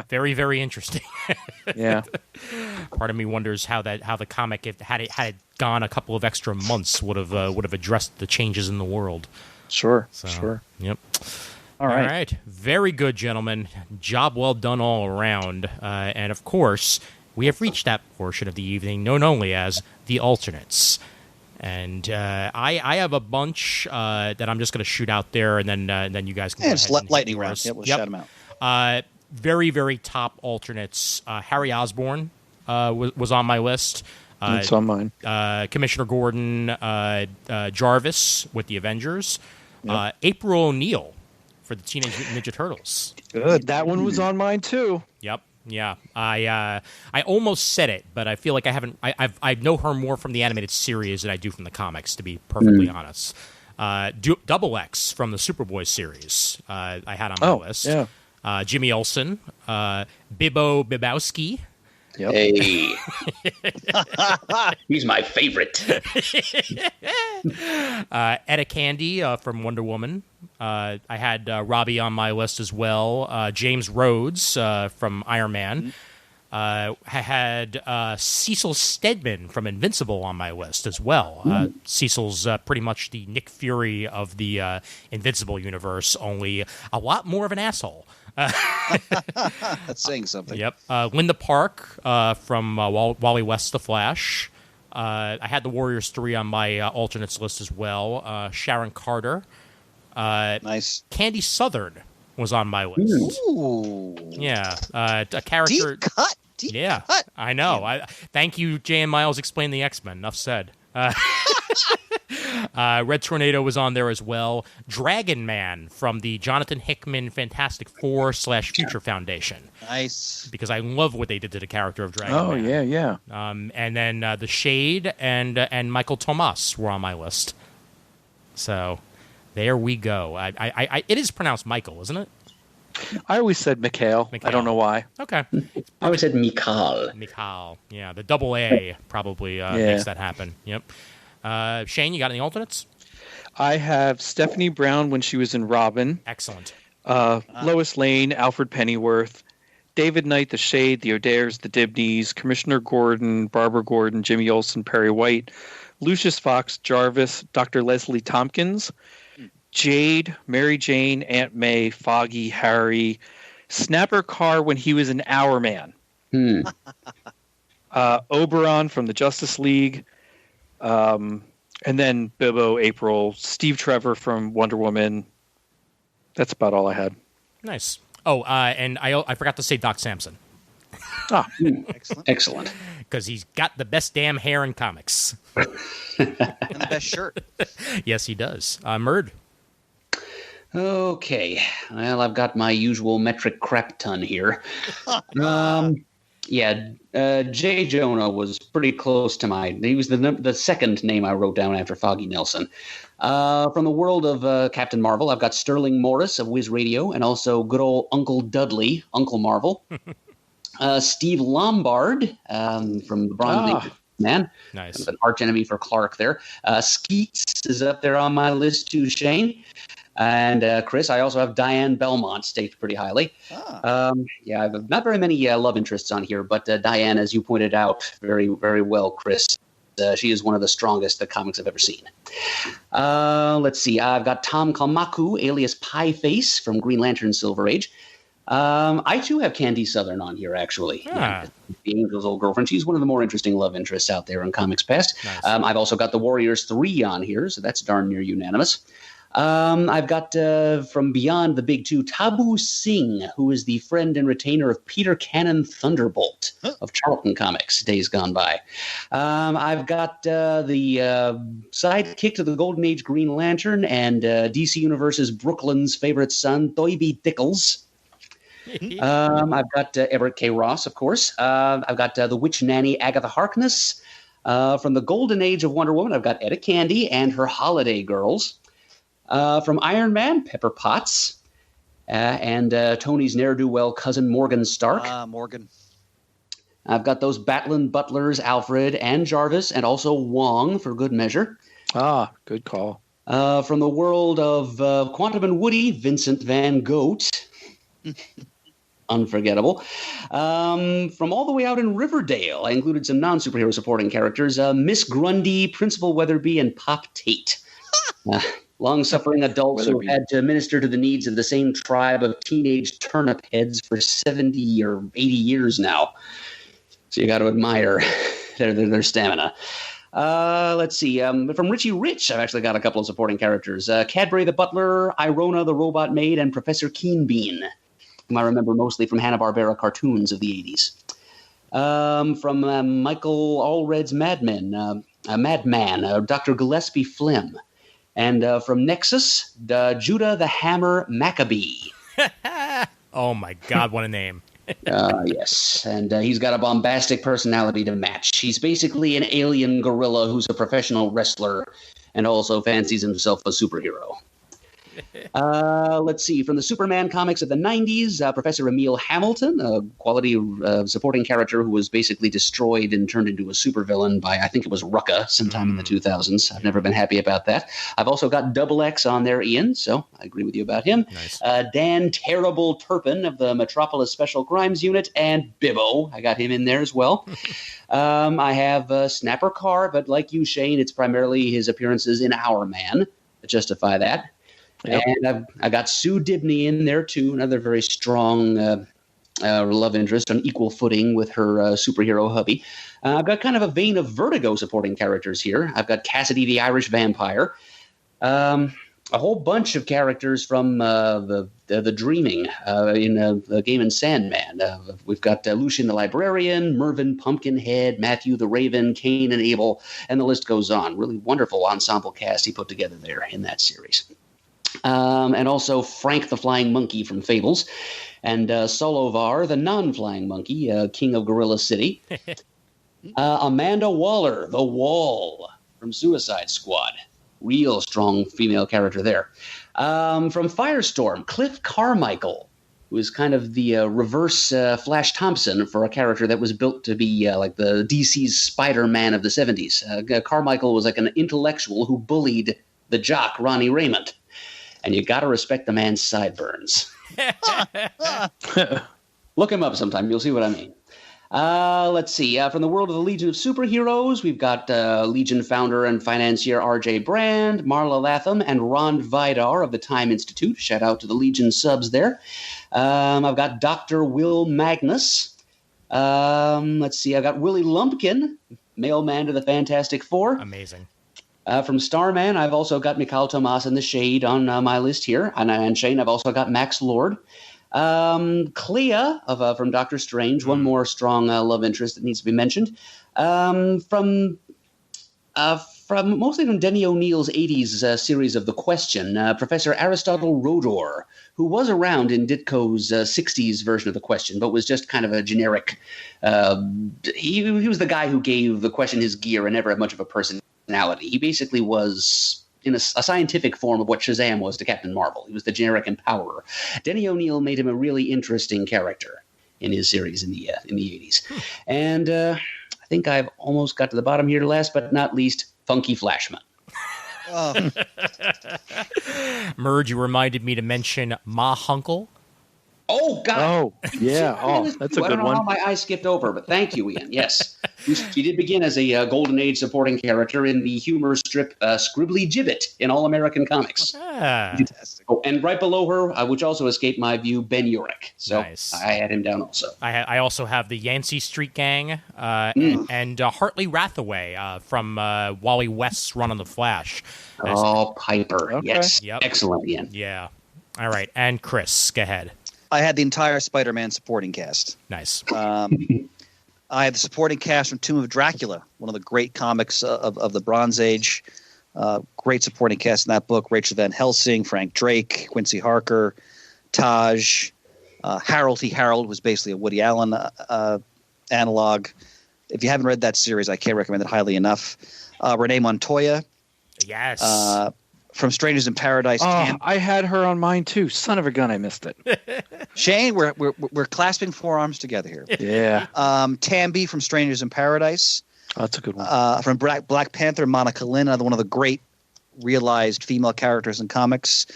S1: very, very interesting.
S4: Yeah.
S1: Part of me wonders how the comic, if had it gone a couple of extra months, would have addressed the changes in the world.
S4: Sure.
S1: Yep.
S5: All right.
S1: Very good, gentlemen. Job well done all around. And of course, we have reached that portion of the evening known only as the alternates. And I have a bunch that I'm just going to shoot out there, and then you guys can.
S5: It's lightning round. Yeah, we'll shout them out.
S1: Very, very top alternates. Harry Osborn was on my list.
S4: It's on mine.
S1: Commissioner Gordon, Jarvis with the Avengers, April O'Neil for the Teenage Mutant Ninja Turtles.
S4: Good. That one was on mine too.
S1: Yep. Yeah. I almost said it, but I feel like I haven't. I know her more from the animated series than I do from the comics, to be perfectly honest. Double X from the Superboy series I had on my list.
S4: Yeah.
S1: Jimmy Olsen, Bibbo Bibowski.
S4: Yep.
S3: Hey, he's my favorite.
S1: Etta Candy from Wonder Woman. I had Robbie on my list as well. James Rhodes from Iron Man. I had Cecil Stedman from Invincible on my list as well. Cecil's pretty much the Nick Fury of the Invincible universe, only a lot more of an asshole.
S5: That's saying something.
S1: Yep. Linda Park from Wally West The Flash. I had the Warriors 3 on my alternates list as well. Sharon Carter.
S5: Nice.
S1: Candy Southern was on my list.
S5: Ooh.
S1: Yeah. A character.
S5: Deep cut. Deep cut.
S1: I know. Thank you, Jay and Miles, explain the X-Men. Enough said. Red Tornado was on there as well. Dragon Man from the Jonathan Hickman Fantastic Four / Future Foundation.
S5: Nice.
S1: Because I love what they did to the character of Dragon Man.
S4: Oh, yeah.
S1: And then The Shade and Michael Tomas were on my list. So there we go. It is pronounced Michael, isn't it?
S4: I always said Mikhail. I don't know why.
S1: Okay.
S3: I always said Mikhail.
S1: Mikhail. Yeah, the double A probably makes that happen. Yep. Shane, you got any alternates?
S4: I have Stephanie Brown when she was in Robin.
S1: Excellent.
S4: Lois Lane, Alfred Pennyworth, David Knight, The Shade, the O'Dares, the Dibneys, Commissioner Gordon, Barbara Gordon, Jimmy Olsen, Perry White, Lucius Fox, Jarvis, Dr. Leslie Tompkins, Jade, Mary Jane, Aunt May, Foggy, Harry, Snapper Carr when he was an Hour Man, Oberon from the Justice League, and then Bibbo, April, Steve Trevor from Wonder Woman. That's about all I had.
S1: Nice. Oh, and I forgot to say Doc Samson.
S3: Excellent.
S1: Because he's got the best damn hair in comics.
S5: And the best shirt.
S1: Yes, he does. Murd.
S3: Okay. Well, I've got my usual metric crap ton here. Jay Jonah was pretty close to mine. He was the second name I wrote down after Foggy Nelson. From the world of Captain Marvel, I've got Sterling Morris of Wiz Radio and also good old Uncle Dudley, Uncle Marvel. Steve Lombard from the Bronze League Man.
S1: Nice.
S3: Kind of an arch enemy for Clark there. Skeets is up there on my list too, Shane. And Chris, I also have Diane Belmont staked pretty highly. I've not very many love interests on here, but Diane, as you pointed out very, very well, Chris, she is one of the strongest the comics I've ever seen. Let's see. I've got Tom Kalmaku, alias Pie Face from Green Lantern Silver Age. I too have Candy Southern on here, actually. The Angel's old girlfriend. She's one of the more interesting love interests out there in comics past.
S1: Nice.
S3: I've also got the Warriors 3 on here, so that's darn near unanimous. I've got from beyond the big two, Tabu Singh, who is the friend and retainer of Peter Cannon Thunderbolt of Charlton Comics, days gone by. I've got the sidekick to the Golden Age Green Lantern and DC Universe's Brooklyn's favorite son, Toynbee Dickles. I've got Everett K. Ross, of course. I've got the witch nanny Agatha Harkness. From the Golden Age of Wonder Woman, I've got Etta Candy and her Holiday Girls. From Iron Man, Pepper Potts. And Tony's ne'er-do-well cousin Morgan Stark.
S5: Morgan.
S3: I've got those Batlin butlers, Alfred and Jarvis, and also Wong for good measure.
S4: Good call.
S3: From the world of Quantum and Woody, Vincent Van Gogh. Unforgettable. From all the way out in Riverdale, I included some non-superhero supporting characters. Miss Grundy, Principal Weatherby, and Pop Tate. Long-suffering adults who had to minister to the needs of the same tribe of teenage turnip heads for 70 or 80 years now. So you got to admire their stamina. Let's see. From Richie Rich, I've actually got a couple of supporting characters. Cadbury the Butler, Irona the Robot Maid, and Professor Keenbean, whom I remember mostly from Hanna-Barbera cartoons of the 80s. From Michael Allred's Madman, Dr. Gillespie Flim. And from Nexus, Judah the Hammer Maccabee.
S1: Oh, my God, what a name.
S3: Yes, and he's got a bombastic personality to match. He's basically an alien gorilla who's a professional wrestler and also fancies himself a superhero. Let's see. From the Superman comics of the 90s, Professor Emil Hamilton, a quality supporting character who was basically destroyed and turned into a supervillain by, I think it was Rucka sometime in the 2000s. I've never been happy about that. I've also got Double X on there, Ian, so I agree with you about him.
S1: Nice.
S3: Dan Terrible Turpin of the Metropolis Special Crimes Unit, and Bibbo. I got him in there as well. I have Snapper Carr, but like you, Shane, it's primarily his appearances in Our Man that justify that. Yep. And I got Sue Dibney in there, too, another very strong love interest on equal footing with her superhero hubby. I've got kind of a vein of Vertigo supporting characters here. I've got Cassidy the Irish Vampire. A whole bunch of characters from the Dreaming in the Gaiman Sandman. We've got Lucian the Librarian, Mervyn Pumpkinhead, Matthew the Raven, Cain and Abel, and the list goes on. Really wonderful ensemble cast he put together there in that series. And also Frank the Flying Monkey from Fables, and Solovar the Non-Flying Monkey, King of Gorilla City. Amanda Waller, the Wall from Suicide Squad. Real strong female character there. From Firestorm, Cliff Carmichael, who is kind of the reverse Flash Thompson for a character that was built to be like the DC's Spider-Man of the 70s. Carmichael was like an intellectual who bullied the jock Ronnie Raymond. And you got to respect the man's sideburns. Look him up sometime. You'll see what I mean. Let's see. From the world of the Legion of Superheroes, we've got Legion founder and financier R.J. Brand, Marla Latham, and Ron Vidar of the Time Institute. Shout out to the Legion subs there. I've got Dr. Will Magnus. Let's see. I've got Willie Lumpkin, mailman to the Fantastic Four.
S1: Amazing.
S3: From Starman, I've also got Mikhail Tomas and the Shade on my list here. And Shane, I've also got Max Lord. Clea from Doctor Strange, one more strong love interest that needs to be mentioned. From mostly from Denny O'Neill's 80s series of The Question, Professor Aristotle Rodor, who was around in Ditko's 60s version of The Question, but was just kind of a generic. He was the guy who gave The Question his gear and never had much of a personality. He basically was in a scientific form of what Shazam was to Captain Marvel. He was the generic empowerer. Denny O'Neil made him a really interesting character in his series in the 80s. And I think I've almost got to the bottom here, last but not least, Funky Flashman.
S1: Merge, you reminded me to mention Ma Hunkel.
S3: Oh, God.
S4: Oh, yeah. Oh, that's a good one.
S3: I don't know how my eyes skipped over, but thank you, Ian. Yes. She did begin as a Golden Age supporting character in the humor strip Scribbly Gibbet in All American Comics.
S5: Fantastic.
S3: Oh, and right below her, which also escaped my view, Ben Urich. So
S1: nice.
S3: I had him down also.
S1: I also have the Yancey Street Gang and Hartley Rathaway from Wally West's run on The Flash.
S3: Piper. Okay. Yes.
S1: Yep.
S3: Excellent, Ian.
S1: Yeah. All right. And Chris, go ahead.
S5: I had the entire Spider-Man supporting cast.
S1: Nice.
S5: I had the supporting cast from Tomb of Dracula, one of the great comics of the Bronze Age. Great supporting cast in that book. Rachel Van Helsing, Frank Drake, Quincy Harker, Taj. Harold T. Harold was basically a Woody Allen analog. If you haven't read that series, I can't recommend it highly enough. Renee Montoya.
S1: Yes.
S5: From Strangers in Paradise.
S4: I had her on mine too. Son of a gun, I missed it.
S5: Shane, we're clasping forearms together here.
S4: Yeah.
S5: Tambi from Strangers in Paradise.
S4: Oh, that's a good one.
S5: From Black Panther, Monica Lynn, another one of the great realized female characters in comics.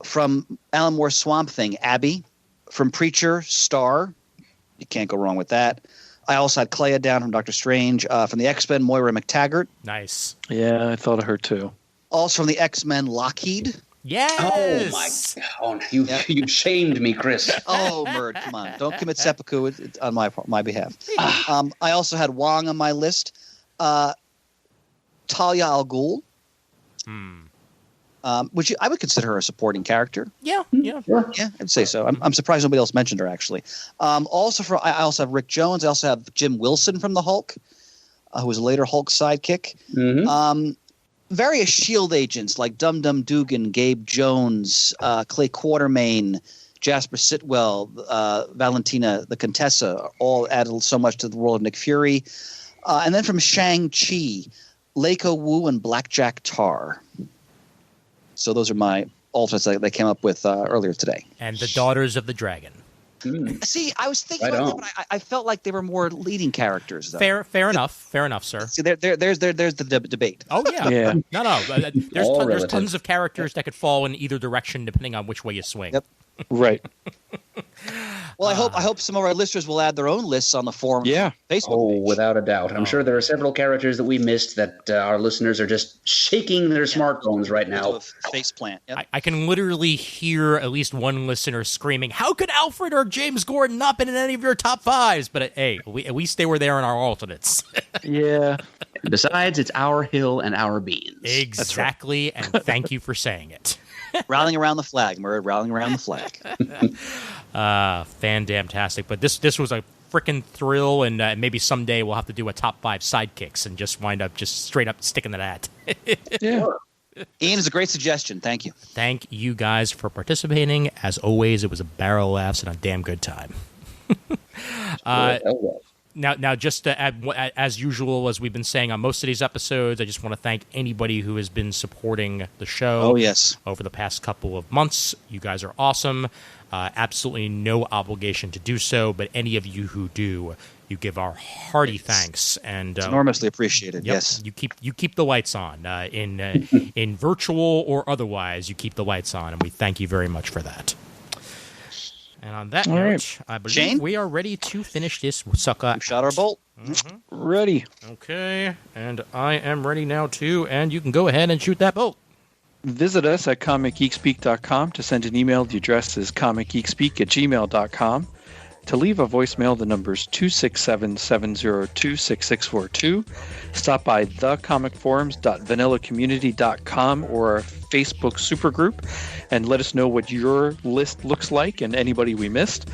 S5: From Alan Moore's Swamp Thing, Abby. From Preacher, Star. You can't go wrong with that. I also had Clea down from Doctor Strange. From the X-Men, Moira McTaggart.
S1: Nice.
S4: Yeah, I thought of her too. Also
S5: from the X-Men, Lockheed.
S1: Yes.
S3: Oh my God! You shamed me, Chris.
S5: Oh, Murd, come on! Don't commit seppuku on my behalf. I also had Wong on my list. Talia al Ghul, which I would consider her a supporting character.
S1: Yeah,
S5: I'd say so. I'm surprised nobody else mentioned her actually. I also have Rick Jones. I also have Jim Wilson from the Hulk, who was a later Hulk sidekick.
S3: Mm-hmm.
S5: Various S.H.I.E.L.D. agents like Dum Dum Dugan, Gabe Jones, Clay Quartermain, Jasper Sitwell, Valentina the Contessa, all added so much to the world of Nick Fury. And then from Shang-Chi, Leiko Wu and Blackjack Tar. So those are my alternates that they came up with earlier today.
S1: And the Daughters of the Dragon.
S5: See, I was thinking
S3: Right
S5: about
S3: on.
S5: that, but I felt like they were more leading characters. Though.
S1: Fair enough, sir.
S5: See, there's the debate.
S1: Oh yeah,
S4: Yeah.
S1: No. There's
S3: All
S1: there's
S3: relative.
S1: tons of characters that could fall in either direction depending on which way you swing.
S5: Yep.
S4: Right.
S5: Well, I hope some of our listeners will add their own lists on the forum.
S4: Yeah.
S5: Facebook
S3: Oh,
S5: page.
S3: without a doubt. I'm sure there are several characters that we missed that our listeners are just shaking their smartphones right
S5: We'll
S3: now.
S5: do a face plant. Yep.
S1: I can literally hear at least one listener screaming, "How could Alfred or James Gordon not been in any of your top fives?" But hey, at least they were there in our alternates.
S4: Yeah.
S3: Besides, it's our hill and our beans.
S1: Exactly, and thank you for saying it.
S5: Rallying around the flag, Murray. Rallying around the flag.
S1: Fan-damtastic. But this was a freaking thrill, and maybe someday we'll have to do a top 5 sidekicks and just wind up just straight up sticking to that.
S4: Yeah.
S5: Ian is a great suggestion. Thank you.
S1: Thank you guys for participating. As always, it was a barrel of laughs and a damn good time. Now, just to add, as usual, as we've been saying on most of these episodes, I just want to thank anybody who has been supporting the show.
S5: Oh, yes.
S1: Over the past couple of months. You guys are awesome. Absolutely no obligation to do so, but any of you who do, you give our hearty thanks. And
S5: It's enormously appreciated.
S1: yep,
S5: Yes.
S1: you keep the lights on in virtual or otherwise. You keep the lights on, and we thank you very much for that. And on that
S4: All
S1: note,
S4: right.
S1: I believe
S5: Shane?
S1: we are ready to finish this sucker.
S5: We shot our bolt.
S4: Ready.
S1: Okay, and I am ready now too, and you can go ahead and shoot that bolt.
S4: Visit us at comicgeekspeak.com to send an email. The address is comicgeekspeak@gmail.com. To leave a voicemail, the number is 267-702-6642. Stop by thecomicforums.vanillacommunity.com or our Facebook supergroup and let us know what your list looks like and anybody we missed.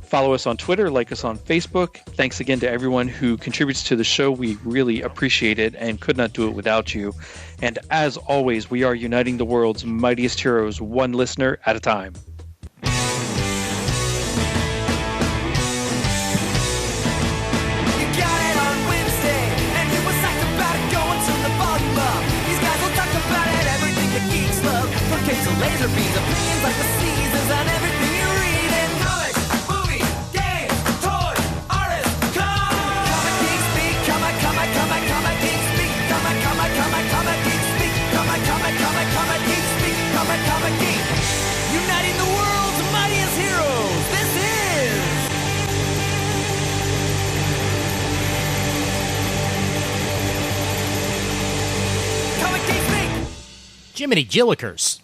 S4: Follow us on Twitter, like us on Facebook. Thanks again to everyone who contributes to the show. We really appreciate it and could not do it without you. And as always, we are uniting the world's mightiest heroes, one listener at a time.
S2: You got it on Wednesday, and you was psyched about it going to the bottom up. These guys will talk about it, everything that geeks love. From cakes to laser beams, opinions like the seasons, and everything you read in comics, movies, games, toys, artists, comic geek speak, comic geek speak, comic geek speak, comic geek speak, comic geek. Uniting the world's mightiest heroes. This is Comic Geek Speak!
S1: Jiminy Jillikers.